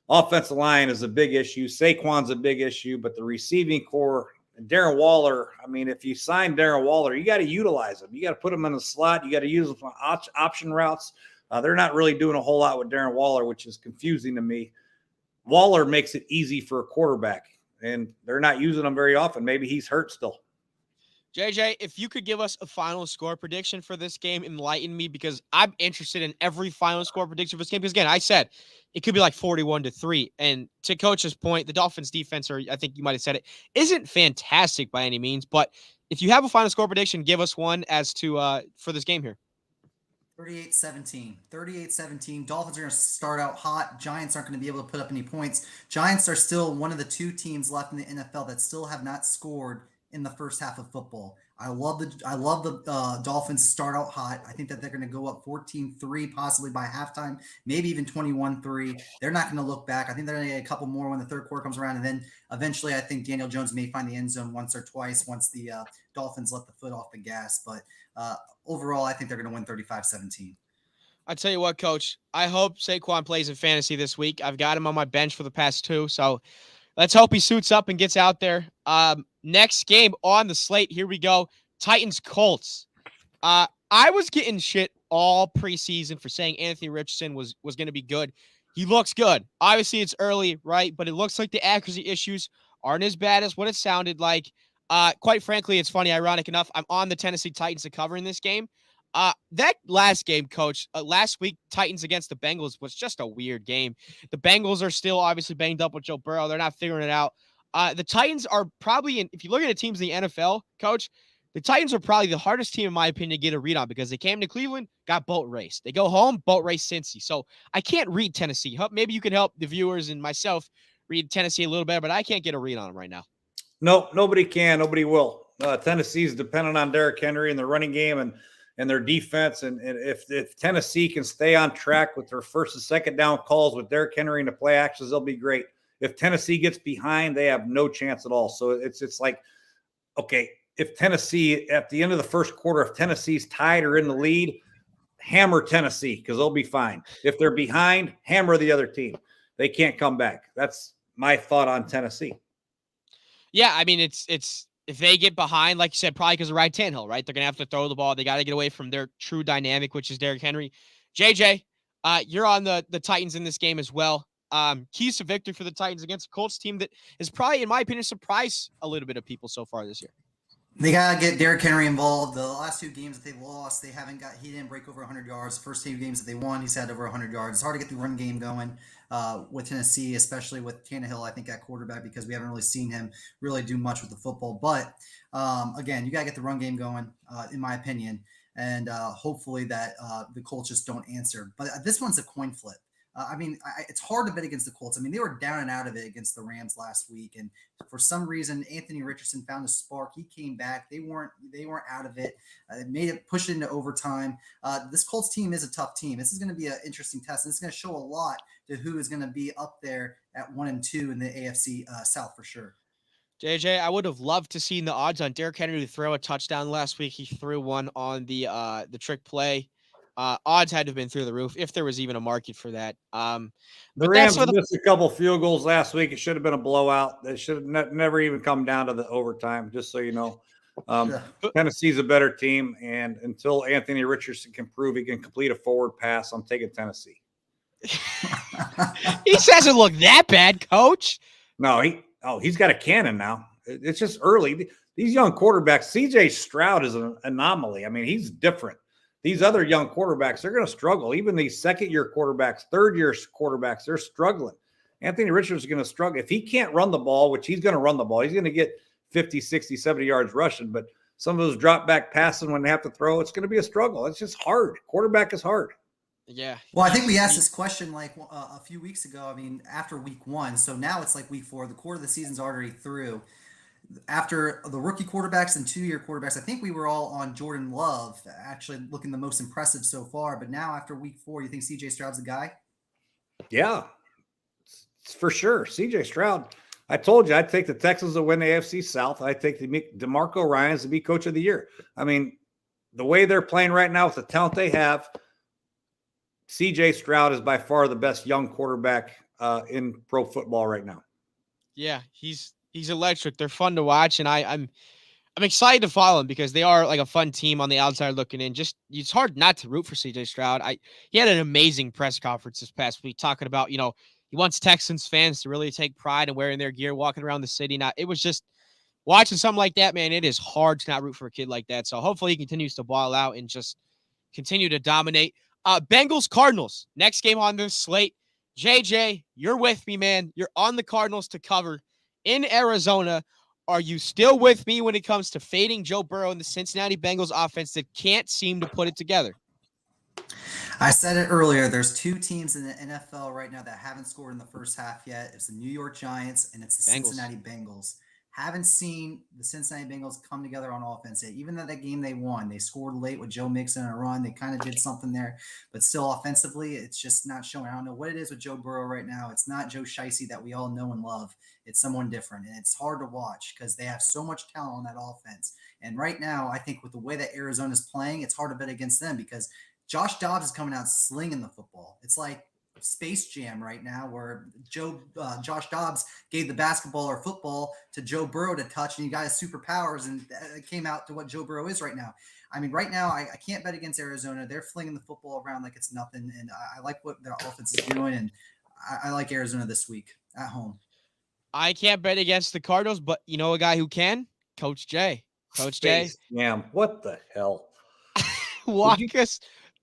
offensive line is a big issue. Saquon's a big issue, but the receiving core Darren Waller, I mean, if you sign Darren Waller, you got to utilize him. You got to put him in the slot. You got to use him for option routes. They're not really doing a whole lot with Darren Waller, which is confusing to me. Waller makes it easy for a quarterback, and they're not using him very often. Maybe he's hurt still. JJ, if you could give us a final score prediction for this game, enlighten me, because I'm interested in every final score prediction for this game. Because again, I said it could be like 41-3. And to Coach's point, the Dolphins defense, or I think you might have said it, isn't fantastic by any means. But if you have a final score prediction, give us one as to for this game here. 38-17. 38-17. Dolphins are going to start out hot. Giants aren't going to be able to put up any points. Giants are still one of the 2 teams left in the NFL that still have not scored in the first half of football. I love the Dolphins to start out hot. I think that they're going to go up 14-3, possibly by halftime, maybe even 21-3. They're not going to look back. I think they're going to get a couple more when the third quarter comes around. And then eventually I think Daniel Jones may find the end zone once or twice once the Dolphins let the foot off the gas. But overall, I think they're going to win 35-17. I tell you what, Coach, I hope Saquon plays in fantasy this week. I've got him on my bench for the past 2, so let's hope he suits up and gets out there. Next game on the slate, here we go. Titans-Colts. I was getting shit all preseason for saying Anthony Richardson was going to be good. He looks good. Obviously, it's early, right? But it looks like the accuracy issues aren't as bad as what it sounded like. Quite frankly, it's funny, ironic enough, I'm on the Tennessee Titans to cover in this game. That last game, Coach, last week, Titans against the Bengals was just a weird game. The Bengals are still obviously banged up with Joe Burrow. They're not figuring it out. The Titans are probably, if you look at the teams in the NFL, Coach, the Titans are probably the hardest team, in my opinion, to get a read on because they came to Cleveland, got boat raced. They go home, boat race Cincy. So I can't read Tennessee. Maybe you can help the viewers and myself read Tennessee a little better, but I can't get a read on them right now. No, nobody can. Nobody will. Tennessee's dependent on Derrick Henry and the running game and their defense. And if Tennessee can stay on track with their first and second down calls with Derrick Henry and the play actions, they'll be great. If Tennessee gets behind, they have no chance at all. So it's like, okay, if Tennessee, at the end of the first quarter, if Tennessee's tied or in the lead, hammer Tennessee because they'll be fine. If they're behind, hammer the other team. They can't come back. That's my thought on Tennessee. Yeah, I mean, it's if they get behind, like you said, probably because of Ryan Tannehill, right? They're going to have to throw the ball. They got to get away from their true dynamic, which is Derrick Henry. JJ, you're on the Titans in this game as well. Keys to victory for the Titans against a Colts team that is probably, in my opinion, surprised a little bit of people so far this year. They got to get Derrick Henry involved. The last 2 games that they lost, he didn't break over 100 yards. The first 2 games that they won, he's had over 100 yards. It's hard to get the run game going with Tennessee, especially with Tannehill, I think, at quarterback, because we haven't really seen him really do much with the football. But again, you got to get the run game going, in my opinion, and hopefully that the Colts just don't answer. But this one's a coin flip. It's hard to bet against the Colts. I mean, they were down and out of it against the Rams last week, and for some reason, Anthony Richardson found a spark. He came back. They weren't out of it. It pushed it into overtime. This Colts team is a tough team. This is going to be an interesting test. This is going to show a lot to who is going to be up there at 1 and 2 in the AFC South for sure. JJ, I would have loved to seen the odds on Derrick Henry to throw a touchdown last week. He threw one on the trick play. Odds had to have been through the roof if there was even a market for that. The Rams missed a couple field goals last week. It should have been a blowout. They should have never even come down to the overtime, just so you know. Tennessee's a better team, and until Anthony Richardson can prove he can complete a forward pass, I'm taking Tennessee. He doesn't look that bad, Coach. No, he's got a cannon now. It's just early. These young quarterbacks, CJ Stroud is an anomaly. I mean, he's different. These other young quarterbacks, they're going to struggle. Even these second-year quarterbacks, third-year quarterbacks, they're struggling. Anthony Richards is going to struggle. If he can't run the ball, which he's going to run the ball, he's going to get 50, 60, 70 yards rushing. But some of those drop-back passing when they have to throw, it's going to be a struggle. It's just hard. Quarterback is hard. Yeah. Well, I think we asked this question like a few weeks ago. I mean, after week 1. So now it's like week 4. The quarter of the season's already through. After the rookie quarterbacks and 2-year quarterbacks, I think we were all on Jordan Love, actually looking the most impressive so far. But now after week 4, you think CJ Stroud's the guy? Yeah, it's for sure. CJ Stroud, I told you I'd take the Texans to win the AFC South. I'd take the DeMarco Ryans to be coach of the year. I mean, the way they're playing right now with the talent they have, CJ Stroud is by far the best young quarterback in pro football right now. Yeah, he's He's electric. They're fun to watch, and I'm excited to follow him because they are like a fun team on the outside looking in. Just it's hard not to root for CJ Stroud. He had an amazing press conference this past week talking about, he wants Texans fans to really take pride in wearing their gear, walking around the city. Now, it was just watching something like that, man. It is hard to not root for a kid like that. So hopefully he continues to ball out and just continue to dominate. Bengals Cardinals, next game on this slate. JJ, you're with me, man. You're on the Cardinals to cover in Arizona. Are you still with me when it comes to fading Joe Burrow and the Cincinnati Bengals offense that can't seem to put it together? I said it earlier. There's two teams in the NFL right now that haven't scored in the first half yet. It's the New York Giants and it's the Cincinnati Bengals. Haven't seen the Cincinnati Bengals come together on offense yet. Even though that game they won, they scored late with Joe Mixon and a run. They kind of did something there, but still offensively, it's just not showing. I don't know what it is with Joe Burrow right now. It's not Joe Shiesty that we all know and love. It's someone different, and it's hard to watch because they have so much talent on that offense. And right now, I think with the way that Arizona's playing, it's hard to bet against them because Josh Dobbs is coming out slinging the football. It's like Space Jam right now where Josh Dobbs gave the basketball or football to Joe Burrow to touch, and he got his superpowers, and it came out to what Joe Burrow is right now. I mean, right now, I can't bet against Arizona. They're flinging the football around like it's nothing, and I like what their offense is doing, and I like Arizona this week at home. I can't bet against the Cardinals, but you know a guy who can? Coach Jay. Coach Jay. Damn, what the hell? Walk us.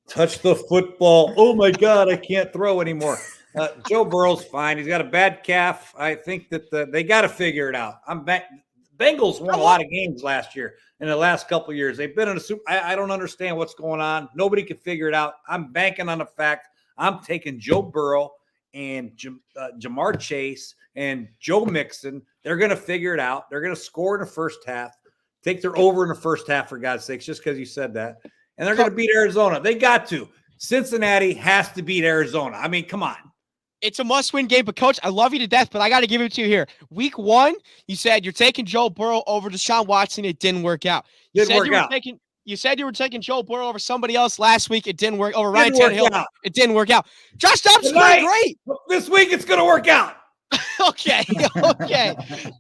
Touch the football. Oh, my God, I can't throw anymore. Joe Burrow's fine. He's got a bad calf. I think that they got to figure it out. Bengals won a lot of games last year in the last couple of years. They've been in a Super. I don't understand what's going on. Nobody can figure it out. I'm banking on the fact I'm taking Joe Burrow and Jamar Chase and Joe Mixon. They're going to figure it out. They're going to score in the first half. Take their over in the first half, for God's sakes, just because you said that. And they're going to beat Arizona. They got to. Cincinnati has to beat Arizona. I mean, come on. It's a must-win game, but Coach, I love you to death, but I got to give it to you here. Week 1, you said you're taking Joe Burrow over Deshaun Watson. It didn't work out. You said you were taking Joe Burrow over somebody else last week. It didn't work. Over Ryan Tannehill. It didn't work out. Josh Dobbs is playing great. This week it's going to work out. Okay.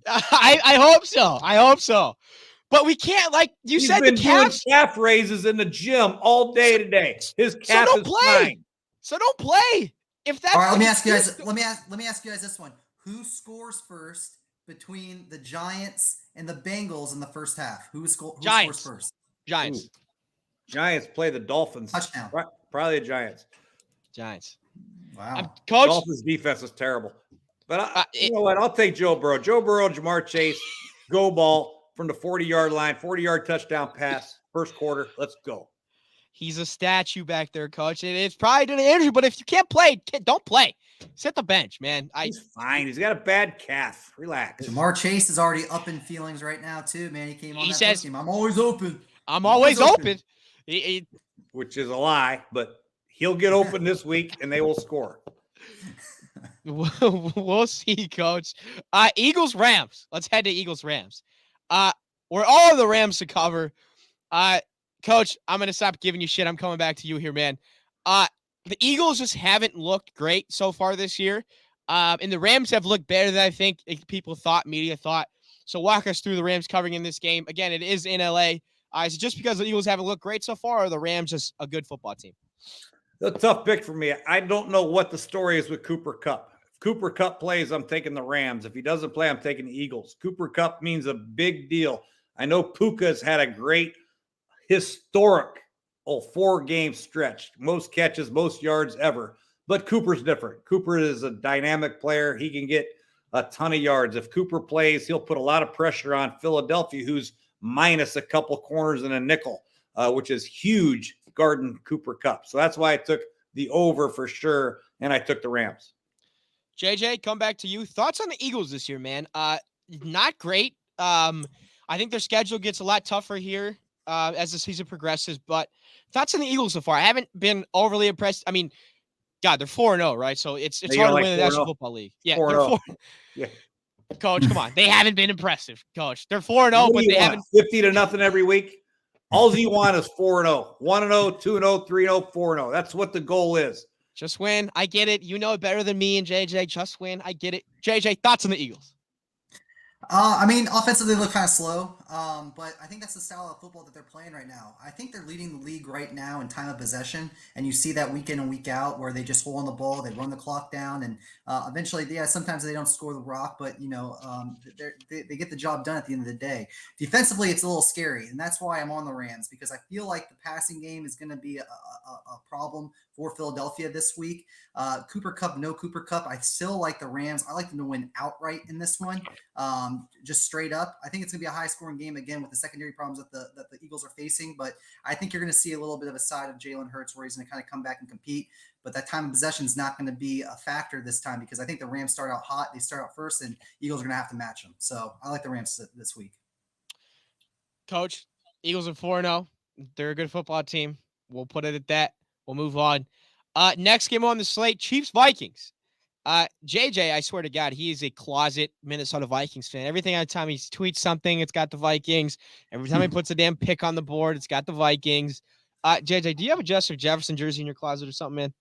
I hope so. I hope so. But we can't, like you said, the calves. Doing calf raises in the gym all day today. His calf is fine. So don't play. If that's all right, let me ask you guys. Let me ask you guys this one: who scores first between the Giants and the Bengals in the first half? Who scores first? Giants. Ooh. Giants play the Dolphins. Touchdown. Probably the Giants. Wow. Coach, Dolphins defense is terrible. But you know what? I'll take Joe Burrow. Joe Burrow, Jamar Chase, go ball from the 40-yard line, 40-yard touchdown pass, first quarter. Let's go. He's a statue back there, Coach. It's probably due to injury, but if you can't play, don't play. Sit the bench, man. He's fine. He's got a bad calf. Relax. Jamar Chase is already up in feelings right now, too, man. He came on. He says, team. I'm always open. I'm always open. Which is a lie, but he'll get open this week, and they will score. We'll see, Coach. Eagles-Rams. Let's head to Eagles-Rams. We're all of the Rams to cover. Coach, I'm going to stop giving you shit. I'm coming back to you here, man. The Eagles just haven't looked great so far this year. And the Rams have looked better than I think people thought, media thought. So walk us through the Rams covering in this game. Again, it is in LA. Is it just because the Eagles haven't looked great so far, or are the Rams just a good football team? It's a tough pick for me. I don't know what the story is with Cooper Kupp. If Cooper Kupp plays, I'm taking the Rams. If he doesn't play, I'm taking the Eagles. Cooper Kupp means a big deal. I know Puka's had a great historic 4-game stretch. Most catches, most yards ever. But Cooper's different. Cooper is a dynamic player. He can get a ton of yards. If Cooper plays, he'll put a lot of pressure on Philadelphia, who's minus a couple corners and a nickel, which is huge guarding Cooper Kupp. So that's why I took the over for sure, and I took the Rams. JJ, come back to you. Thoughts on the Eagles this year, man? Not great. I think their schedule gets a lot tougher here as the season progresses, but thoughts on the Eagles so far? I haven't been overly impressed. I mean, God, they're 4-0, right? So it's hard to win the National Football League. Yeah, 4-0. Yeah. Coach, come on. They haven't been impressive, Coach. They're 4-0, but they haven't 50-0 every week. All you want is 4-0. 1-0, 2-0, 3-0, 4-0. That's what the goal is. Just win. I get it. You know it better than me and JJ. Just win. I get it. JJ, thoughts on the Eagles? I mean, offensively they look kind of slow, but I think that's the style of football that they're playing right now. I think they're leading the league right now in time of possession, and you see that week in and week out where they just hold on the ball, they run the clock down, and eventually, yeah, sometimes they don't score the rock, but they get the job done at the end of the day. Defensively, it's a little scary, and that's why I'm on the Rams because I feel like the passing game is going to be a problem for Philadelphia this week. Cooper Cup, no Cooper Cup. I still like the Rams. I like them to win outright in this one. Just straight up. I think it's going to be a high scoring game again with the secondary problems that the Eagles are facing. But I think you're going to see a little bit of a side of Jalen Hurts where he's going to kind of come back and compete. But that time of possession is not going to be a factor this time because I think the Rams start out hot. They start out first, and Eagles are going to have to match them. So I like the Rams this week. Coach, Eagles are 4-0. They're a good football team. We'll put it at that. We'll move on. Next game on the slate, Chiefs-Vikings. JJ, I swear to God, he is a closet Minnesota Vikings fan. Every time he tweets something, it's got the Vikings. Every time he puts a damn pick on the board, it's got the Vikings. JJ, do you have a Justin Jefferson jersey in your closet or something, man?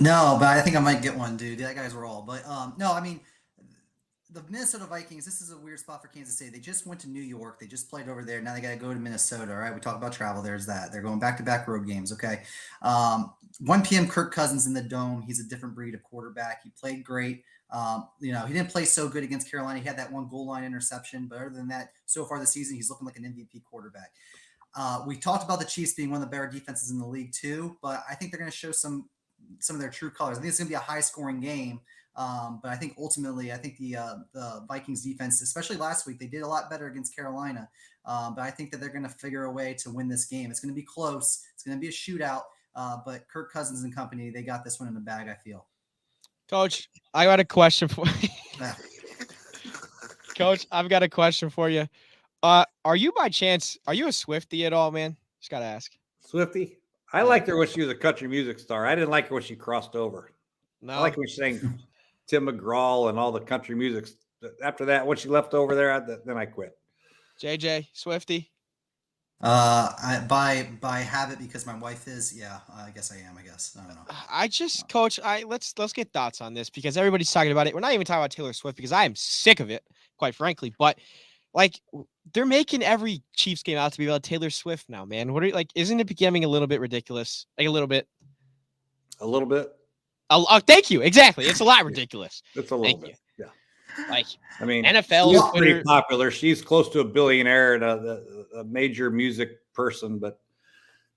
No, but I think I might get one, dude. That guy's raw. But no, I mean, the Minnesota Vikings, this is a weird spot for Kansas City. They just went to New York. They just played over there. Now they got to go to Minnesota. All right. We talk about travel. There's that. They're going back-to-back road games. Okay. 1 p.m. Kirk Cousins in the dome. He's a different breed of quarterback. He played great. He didn't play so good against Carolina. He had that one goal line interception. But other than that, so far this season, he's looking like an MVP quarterback. We talked about the Chiefs being one of the better defenses in the league too, but I think they're going to show some of their true colors. I think it's going to be a high-scoring game. But I think ultimately, the Vikings defense, especially last week, they did a lot better against Carolina. But I think that they're going to figure a way to win this game. It's going to be close. It's going to be a shootout. But Kirk Cousins and company, they got this one in the bag, I feel. Coach, I got a question for you. Coach, I've got a question for you. Are you by chance, are you a Swiftie at all, man? Just got to ask. Swiftie? I liked her when she was a country music star. I didn't like her when she crossed over. No. I like when she sang Tim McGraw and all the country music. After that, when she left over there, then I quit. JJ, Swiftie? By habit because my wife is. Yeah, I guess I am. I don't know. Coach, let's get thoughts on this because everybody's talking about it. We're not even talking about Taylor Swift because I am sick of it, quite frankly. But like, they're making every Chiefs game out to be about Taylor Swift now, man. Isn't it becoming a little bit ridiculous? Like a little bit. A little bit. Oh, thank you. Exactly. It's a lot ridiculous. It's a little bit. Yeah. Like, I mean, NFL she's pretty popular. She's close to a billionaire and a major music person. But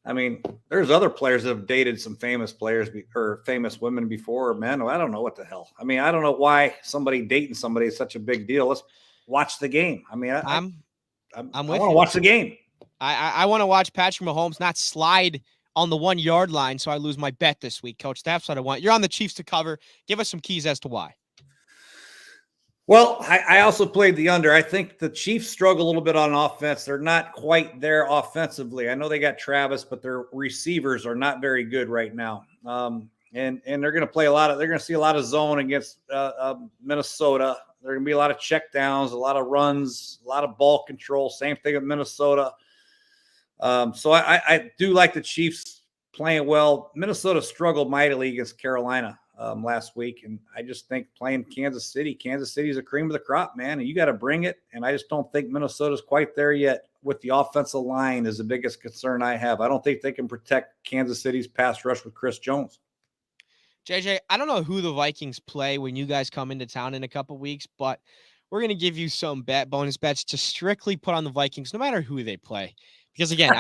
I mean, there's other players that have dated some famous players or famous women before or men. I don't know what the hell. I mean, I don't know why somebody dating somebody is such a big deal. Let's watch the game. I mean, I want to watch the game. I want to watch Patrick Mahomes not slide on the 1 yard line, so I lose my bet this week, Coach. That's what I want. You're on the Chiefs to cover. Give us some keys as to why. Well, I also played the under. I think the Chiefs struggle a little bit on offense. They're not quite there offensively. I know they got Travis, but their receivers are not very good right now. And they're going to play they're going to see a lot of zone against Minnesota. There are going to be a lot of check downs, a lot of runs, a lot of ball control. Same thing at Minnesota. So I do like the Chiefs playing well. Minnesota struggled mightily against Carolina last week, and I just think playing Kansas City is a cream of the crop, man, and you got to bring it. And I just don't think Minnesota's quite there yet with the offensive line is the biggest concern I have. I don't think they can protect Kansas City's pass rush with Chris Jones. JJ, I don't know who the Vikings play when you guys come into town in a couple weeks, but we're going to give you some bonus bets to strictly put on the Vikings, no matter who they play. Because again,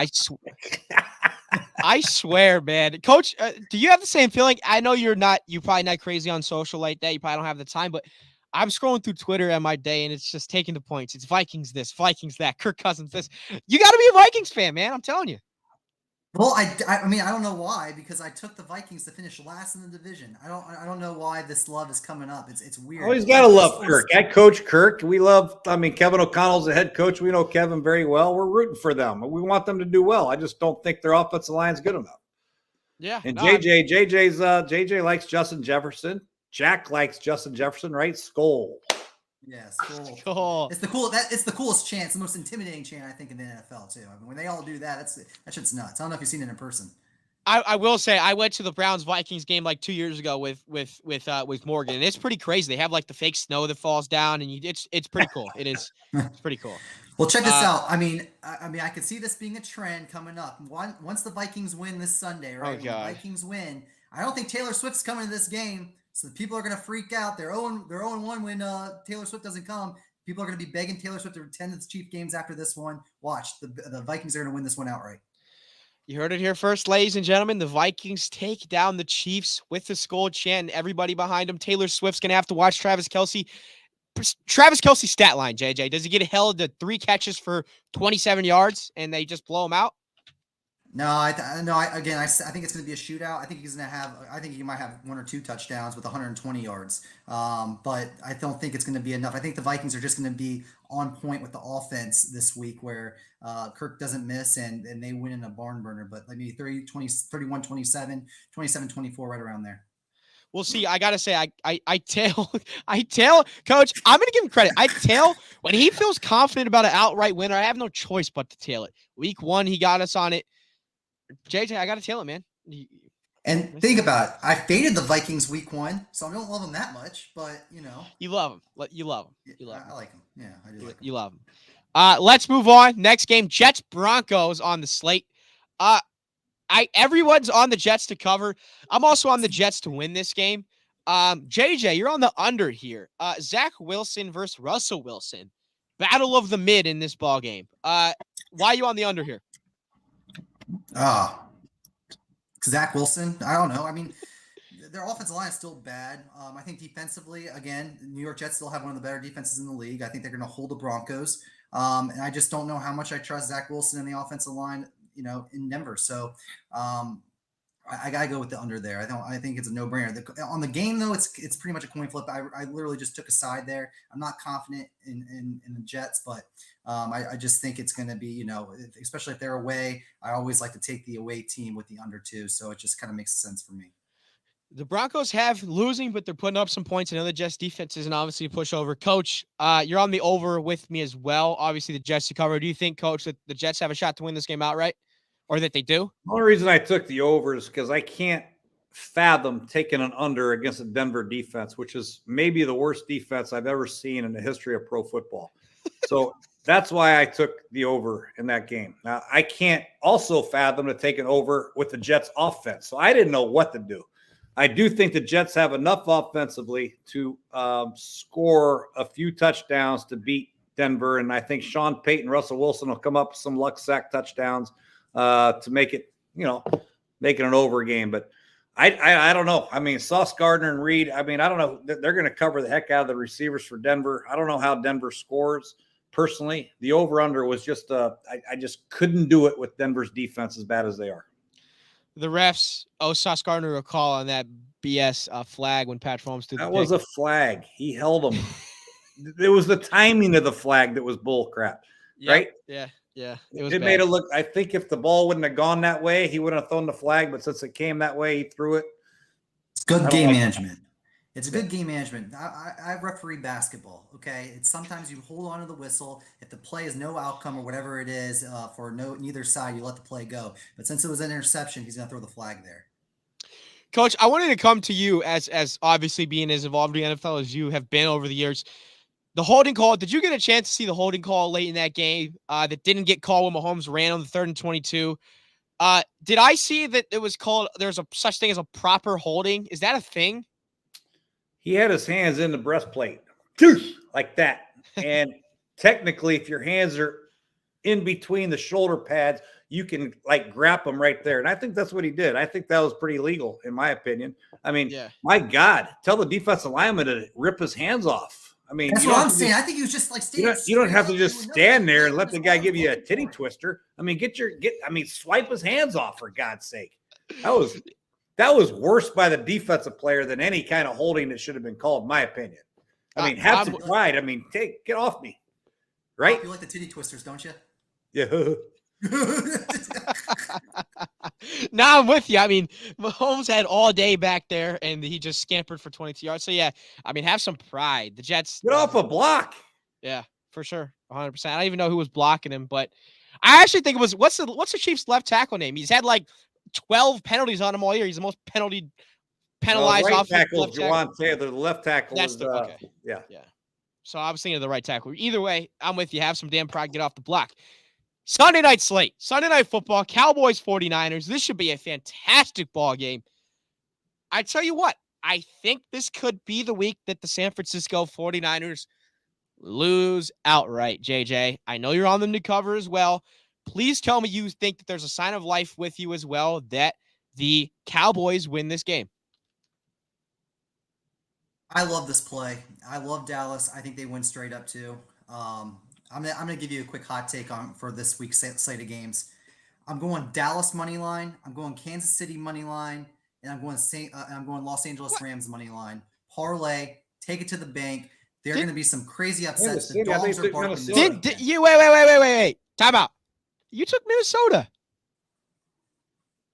I swear, man, Coach, do you have the same feeling? I know you're probably not crazy on social like that. You probably don't have the time, but I'm scrolling through Twitter at my day and it's just taking the points. It's Vikings this, Vikings that, Kirk Cousins this. You got to be a Vikings fan, man. I'm telling you. Well, I mean, I don't know why, because I took the Vikings to finish last in the division. I don't know why this love is coming up. It's weird. Always got to love Kirk. I coach Kirk. Kevin O'Connell's the head coach. We know Kevin very well. We're rooting for them. We want them to do well. I just don't think their offensive line is good enough. Yeah. And JJ likes Justin Jefferson. Jack likes Justin Jefferson, right? Skull. Yes, cool. It's the coolest chant, the most intimidating chant I think in the NFL too. I mean, when they all do that, that shit's nuts. I don't know if you've seen it in person. I will say I went to the Browns Vikings game like 2 years ago with Morgan, and it's pretty crazy. They have like the fake snow that falls down, and it's pretty cool. It's pretty cool. Well, check this out. I could see this being a trend coming up. Once the Vikings win this Sunday, right? When the Vikings win, I don't think Taylor Swift's coming to this game, so the people are going to freak out. They're 0-1 when Taylor Swift doesn't come. People are going to be begging Taylor Swift to attend the Chiefs games after this one. Watch, the Vikings are going to win this one outright. You heard it here first, ladies and gentlemen. The Vikings take down the Chiefs with the skull chant and everybody behind them. Taylor Swift's going to have to watch Travis Kelce's stat line, JJ. Does he get held to 3 catches for 27 yards and they just blow him out? No, I think it's going to be a shootout. I think he might have 1 or 2 touchdowns with 120 yards. But I don't think it's going to be enough. I think the Vikings are just going to be on point with the offense this week where Kirk doesn't miss and they win in a barn burner. But maybe 31-27, 27-24, right around there. Well, see, I gotta say, I tell Coach, I'm gonna give him credit. I tell when he feels confident about an outright winner, I have no choice but to tail it. Week 1, he got us on it. JJ, I gotta tail it, man. And think about it. I faded the Vikings week 1, so I don't love them that much, but you love them. You love them. I like them. Yeah, I do like them. You love them. Let's move on. Next game, Jets Broncos on the slate. Everyone's on the Jets to cover. I'm also on the Jets to win this game. JJ, you're on the under here. Zach Wilson versus Russell Wilson. Battle of the mid in this ball game. Why are you on the under here? Zach Wilson. I don't know. I mean, their offensive line is still bad. I think defensively, again, New York Jets still have one of the better defenses in the league. I think they're going to hold the Broncos. And I just don't know how much I trust Zach Wilson in the offensive line, in Denver. So I got to go with the under there. I think it's a no-brainer. On the game, though, it's pretty much a coin flip. I literally just took a side there. I'm not confident in the Jets, but I just think it's going to be, especially if they're away, I always like to take the away team with the under 2. So it just kind of makes sense for me. The Broncos have losing, but they're putting up some points. I know the Jets defense isn't obviously a pushover. Coach, you're on the over with me as well. Obviously, the Jets to cover. Do you think, Coach, that the Jets have a shot to win this game outright? Or that they do? The only reason I took the over is because I can't fathom taking an under against a Denver defense, which is maybe the worst defense I've ever seen in the history of pro football. So that's why I took the over in that game. Now, I can't also fathom to take an over with the Jets offense. So I didn't know what to do. I do think the Jets have enough offensively to score a few touchdowns to beat Denver. And I think Sean Payton, Russell Wilson will come up with some luck sack touchdowns to make it, make it an over game. But I don't know. I mean, Sauce Gardner and Reed, I don't know. They're going to cover the heck out of the receivers for Denver. I don't know how Denver scores. Personally, the over-under was just I just couldn't do it with Denver's defense as bad as they are. The refs, Sauce Gardner a call on that BS flag when Pat Mahomes threw the pick. That was a flag. He held him. It was the timing of the flag that was bull crap, right? Yeah. It made it look. I think if the ball wouldn't have gone that way, he wouldn't have thrown the flag. But since it came that way, he threw it. It's good game management. It's a good game management. I referee basketball. Okay, it's sometimes you hold on to the whistle if the play is no outcome or whatever it is for neither side. You let the play go. But since it was an interception, he's gonna throw the flag there. Coach, I wanted to come to you as obviously being as involved in the NFL as you have been over the years. The holding call, did you get a chance to see the holding call late in that game that didn't get called when Mahomes ran on the 3rd and 22? Did I see that it was called, there's a such thing as a proper holding? Is that a thing? He had his hands in the breastplate like that. And technically, if your hands are in between the shoulder pads, you can grab them right there. And I think that's what he did. I think that was pretty legal, in my opinion. My God, tell the defensive lineman to rip his hands off. That's what I'm saying. I think he was just standing. You don't have to just stand there and let the guy give you a titty twister. Swipe his hands off, for God's sake. That was worse by the defensive player than any kind of holding that should have been called, in my opinion. Have some pride. Get off me. Right? You like the titty twisters, don't you? Yeah. Now I'm with you. Mahomes had all day back there, and he just scampered for 22 yards. So, yeah, have some pride. The Jets. Get off a block. Yeah, for sure. 100%. I don't even know who was blocking him, but I actually think it was, what's the Chiefs' left tackle name? He's had 12 penalties on him all year. He's the most penalized right offensive tackle left is tackle. Juwan Taylor. The left tackle That's is okay. yeah. So I was thinking of the right tackle. Either way, I'm with you. Have some damn pride. Get off the block. Sunday night slate. Sunday night football. Cowboys 49ers. This should be a fantastic ball game. I tell you what, I think this could be the week that the San Francisco 49ers lose outright, JJ. I know you're on them to cover as well. Please tell me you think that there's a sign of life with you as well that the Cowboys win this game. I love this play. I love Dallas. I think they win straight up too. I'm gonna give you a quick hot take on for this week's slate of games. I'm going Dallas money line. I'm going Kansas City money line, and I'm going Los Angeles Rams money line. Parlay, take it to the bank. There are going to be some crazy upsets. The dogs are barking. Wait. Time out. You took Minnesota.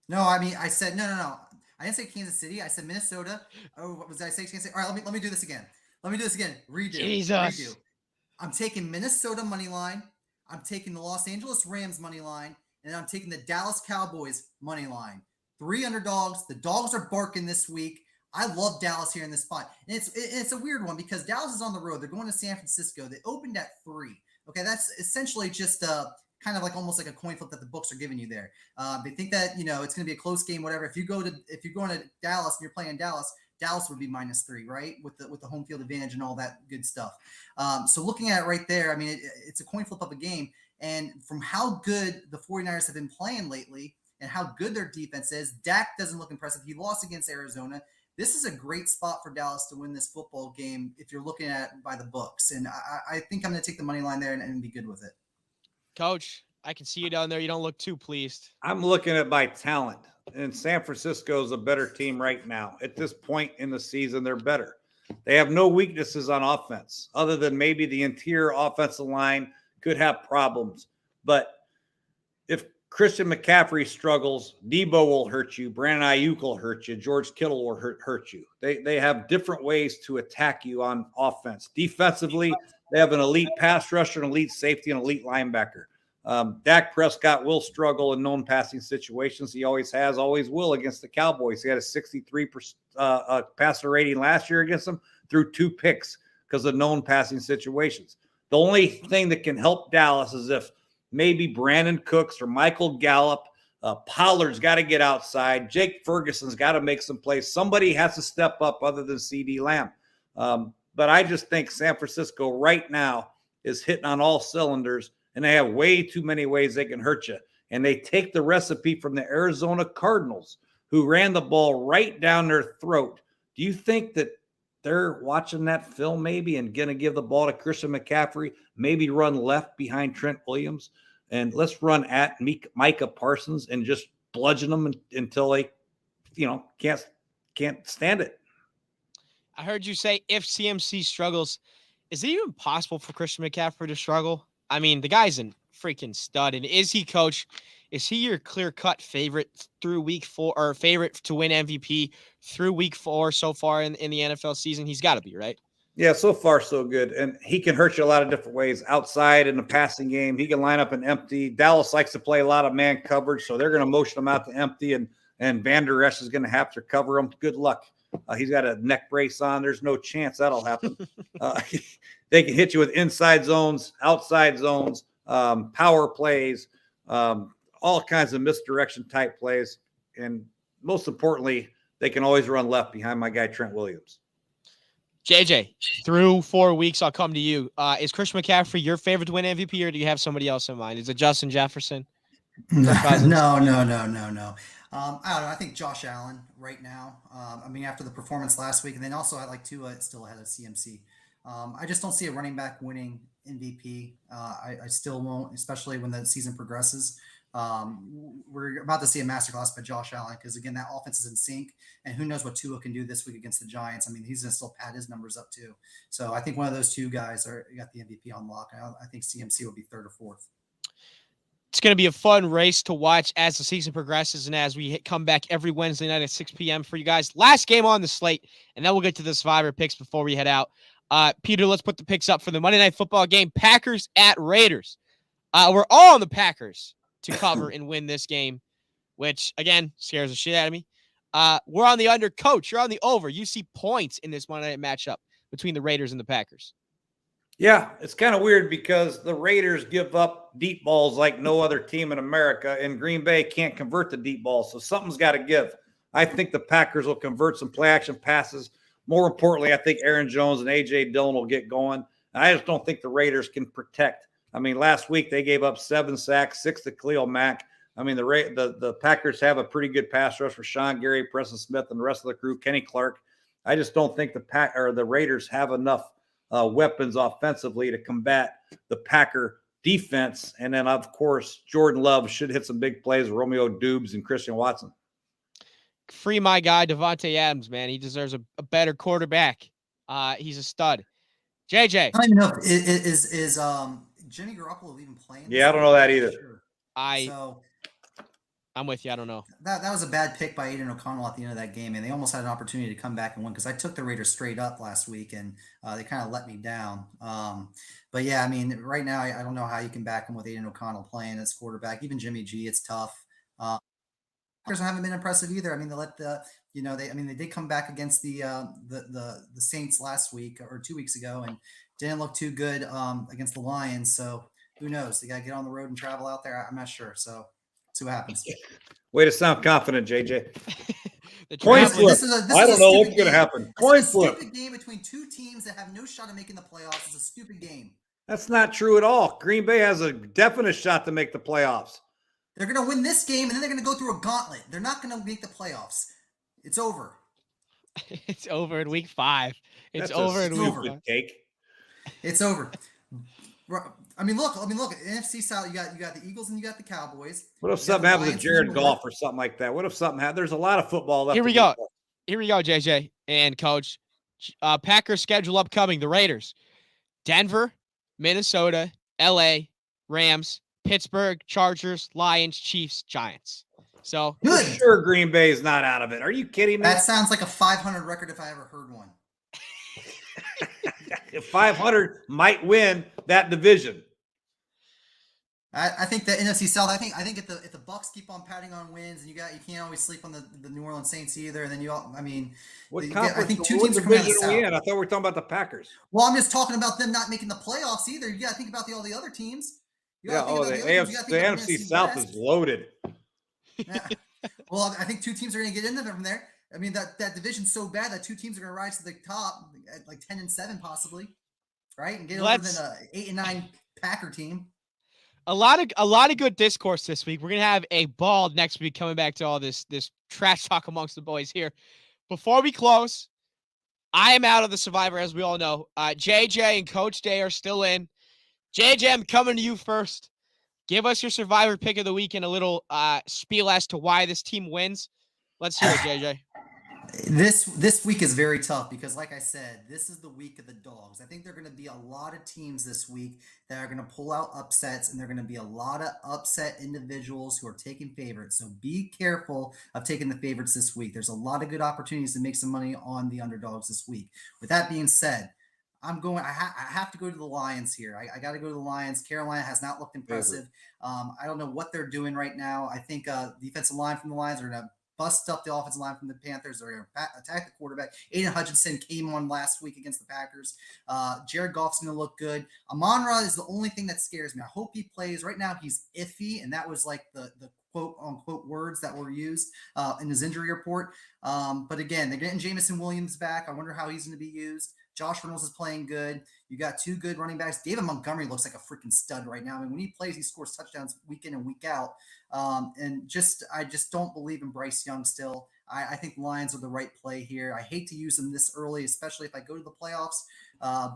No, I mean, I said no. I didn't say Kansas City. I said Minnesota. Oh, what was I saying? Kansas City? All right, let me do this again. Redo. Jesus. I'm taking Minnesota money line. I'm taking the Los Angeles Rams money line, and I'm taking the Dallas Cowboys money line. 3 underdogs. The dogs are barking this week. I love Dallas here in this spot. And it's a weird one because Dallas is on the road. They're going to San Francisco. They opened at 3. Okay, that's essentially just kind of like almost like a coin flip that the books are giving you there. They think that, it's going to be a close game, whatever. If you're going to Dallas and you're playing Dallas would be -3, right? With the home field advantage and all that good stuff. So looking at it right there, I mean, it's a coin flip of a game. And from how good the 49ers have been playing lately and how good their defense is, Dak doesn't look impressive. He lost against Arizona. This is a great spot for Dallas to win this football game if you're looking at it by the books. And I think I'm going to take the money line there and be good with it. Coach, I can see you down there. You don't look too pleased. I'm looking at my talent, and San Francisco is a better team right now. At this point in the season, they're better. They have no weaknesses on offense other than maybe the interior offensive line could have problems. But if Christian McCaffrey struggles, Debo will hurt you. Brandon Ayuk will hurt you. George Kittle will hurt you. They have different ways to attack you on offense. Defensively, they have an elite pass rusher, an elite safety, and elite linebacker. Dak Prescott will struggle in known passing situations. He always has, always will against the Cowboys. He had a 63% passer rating last year against them through 2 picks because of known passing situations. The only thing that can help Dallas is if maybe Brandon Cooks or Michael Gallup, Pollard's got to get outside. Jake Ferguson's got to make some plays. Somebody has to step up other than CeeDee Lamb. But I just think San Francisco right now is hitting on all cylinders, and they have way too many ways they can hurt you. And they take the recipe from the Arizona Cardinals, who ran the ball right down their throat. Do you think that they're watching that film maybe and going to give the ball to Christian McCaffrey, maybe run left behind Trent Williams, and let's run at Micah Parsons and just bludgeon them until they, can't stand it? I heard you say if CMC struggles, is it even possible for Christian McCaffrey to struggle? I mean, the guy's a freaking stud. And is he, Coach, is he your clear-cut favorite through week 4 or favorite to win MVP through week 4 so far in the NFL season? He's got to be, right? Yeah, so far so good. And he can hurt you a lot of different ways. Outside in the passing game, he can line up an empty. Dallas likes to play a lot of man coverage, so they're going to motion him out to empty, and Van Der Esch is going to have to cover him. Good luck. He's got a neck brace on. There's no chance that'll happen. They can hit you with inside zones, outside zones, power plays, all kinds of misdirection type plays. And most importantly, they can always run left behind my guy, Trent Williams. JJ, through 4 weeks, I'll come to you. Is Christian McCaffrey your favorite to win MVP, or do you have somebody else in mind? Is it Justin Jefferson? No. I don't know. I think Josh Allen right now. After the performance last week, and then also I like Tua still ahead of CMC. I just don't see a running back winning MVP. I still won't, especially when the season progresses. We're about to see a masterclass by Josh Allen because, again, that offense is in sync, and who knows what Tua can do this week against the Giants. I mean, he's going to still pad his numbers up too. So I think one of those two guys got the MVP on lock. I think CMC will be 3rd or 4th. It's going to be a fun race to watch as the season progresses and as we come back every Wednesday night at 6 p.m. for you guys. Last game on the slate, and then we'll get to the Survivor picks before we head out. Peter, let's put the picks up for the Monday Night Football game. Packers at Raiders. We're all on the Packers to cover and win this game. which, again, scares the shit out of me. We're on the under. Coach, you're on the over. You see points in this Monday night matchup between the Raiders and the Packers. Yeah, it's kind of weird because the Raiders give up deep balls like no other team in America, and Green Bay can't convert the deep balls, so something's got to give. I think the Packers will convert some play-action passes. More importantly, I think Aaron Jones and A.J. Dillon will get going. I just don't think the Raiders can protect. I mean, last week they gave up 7 sacks, 6 to Khalil Mack. I mean, the Packers have a pretty good pass rush for Sean Gary, Preston Smith, and the rest of the crew, Kenny Clark. I just don't think the Raiders have enough weapons offensively to combat the Packer defense. And then, of course, Jordan Love should hit some big plays with Romeo Dubes and Christian Watson. Free my guy, Devontae Adams, man. He deserves a better quarterback. He's a stud. JJ. I don't even know. Is Jimmy Garoppolo even playing? Yeah, I don't know that either. Sure. I'm with you. I don't know. That was a bad pick by Aiden O'Connell at the end of that game, and they almost had an opportunity to come back and win because I took the Raiders straight up last week, and they kind of let me down. But yeah, I mean, right now I don't know how you can back him with Aiden O'Connell playing as quarterback. Even Jimmy G, it's tough. Packers haven't been impressive either. I mean, they did come back against the Saints last week or 2 weeks ago, and didn't look too good against the Lions. So who knows? They got to get on the road and travel out there. I'm not sure. So. See what happens. Way to sound confident, JJ. Coin flip. I don't know what's going to happen. Coin flip. Stupid game between two teams that have no shot of making the playoffs. It's a stupid game. That's not true at all. Green Bay has a definite shot to make the playoffs. They're going to win this game, and then they're going to go through a gauntlet. They're not going to make the playoffs. It's over. It's over in week 5. It's That's over in week 5. Cake. It's over. I mean, look. NFC South. You got the Eagles and you got the Cowboys. What if something happens to Jared Goff or something like that? What if something happens? There's a lot of football left. Here we go, JJ and Coach. Packers schedule upcoming: the Raiders, Denver, Minnesota, L.A., Rams, Pittsburgh, Chargers, Lions, Chiefs, Giants. So good. For sure, Green Bay is not out of it. Are you kidding me? That sounds like a 500 record if I ever heard one. 500 might win that division. I think the NFC South. I think if the Bucks keep on patting on wins, and you can't always sleep on the New Orleans Saints either. And then I think two teams are coming out of the South. I thought we were talking about the Packers. Well, I'm just talking about them not making the playoffs either. You got to think about all the other teams. The NFC South is loaded. Yeah. Well, I think two teams are going to get into from there. I mean, that division's so bad that two teams are going to rise to the top at like 10-7 possibly, right? And get over than an 8-9 Packer team. A lot of good discourse this week. We're gonna have a ball next week coming back to all this trash talk amongst the boys here. Before we close, I am out of the Survivor, as we all know. JJ and Coach Day are still in. JJ, I'm coming to you first. Give us your Survivor pick of the week and a little spiel as to why this team wins. Let's hear it, JJ. This week is very tough because, like I said, this is the week of the dogs. I think there are going to be a lot of teams this week that are going to pull out upsets, and there are going to be a lot of upset individuals who are taking favorites. So be careful of taking the favorites this week. There's a lot of good opportunities to make some money on the underdogs this week. With that being said, I have to go to the Lions here. I got to go to the Lions. Carolina has not looked impressive. I don't know what they're doing right now. I think defensive line from the Lions are going to bust up the offensive line from the Panthers. They're going to attack the quarterback. Aiden Hutchinson came on last week against the Packers. Jared Goff's going to look good. Amon-Ra is the only thing that scares me. I hope he plays. Right now, he's iffy, and that was like the quote-unquote words that were used in his injury report. But again, they're getting Jamison Williams back. I wonder how he's going to be used. Josh Reynolds is playing good. You got two good running backs. David Montgomery looks like a freaking stud right now. I mean, when he plays, he scores touchdowns week in and week out. I just don't believe in Bryce Young still. I think Lions are the right play here. I hate to use them this early, especially if I go to the playoffs.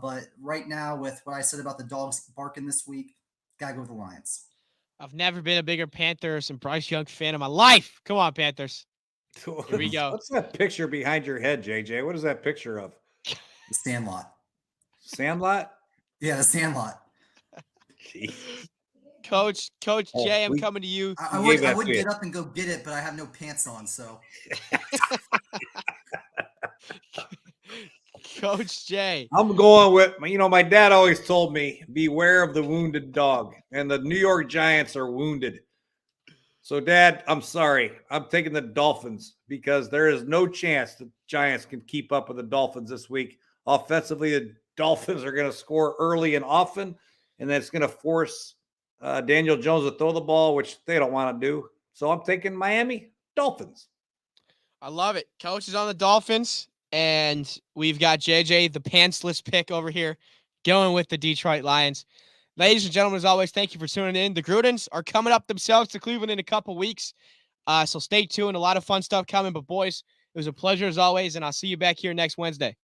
But right now, with what I said about the dogs barking this week, gotta go with the Lions. I've never been a bigger Panthers and Bryce Young fan in my life. Come on, Panthers. Here we go. What's that picture behind your head, JJ? What is that picture of? The Sandlot. Sandlot? Yeah, the Sandlot. Jeez. Coach Jay, I'm coming to you. I would get up and go get it, but I have no pants on, so. Coach Jay. I'm going with, my dad always told me, beware of the wounded dog. And the New York Giants are wounded. So, Dad, I'm sorry. I'm taking the Dolphins because there is no chance the Giants can keep up with the Dolphins this week. Offensively, the Dolphins are going to score early and often, and that's going to force Daniel Jones to throw the ball, which they don't want to do. So I'm taking Miami Dolphins. I love it. Coach is on the Dolphins, and we've got JJ, the pantsless pick over here, going with the Detroit Lions. Ladies and gentlemen, as always, thank you for tuning in. The Grudens are coming up themselves to Cleveland in a couple weeks, so stay tuned. A lot of fun stuff coming. But, boys, it was a pleasure as always, and I'll see you back here next Wednesday.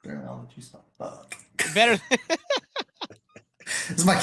I'll let you stop. Better. This is my kid.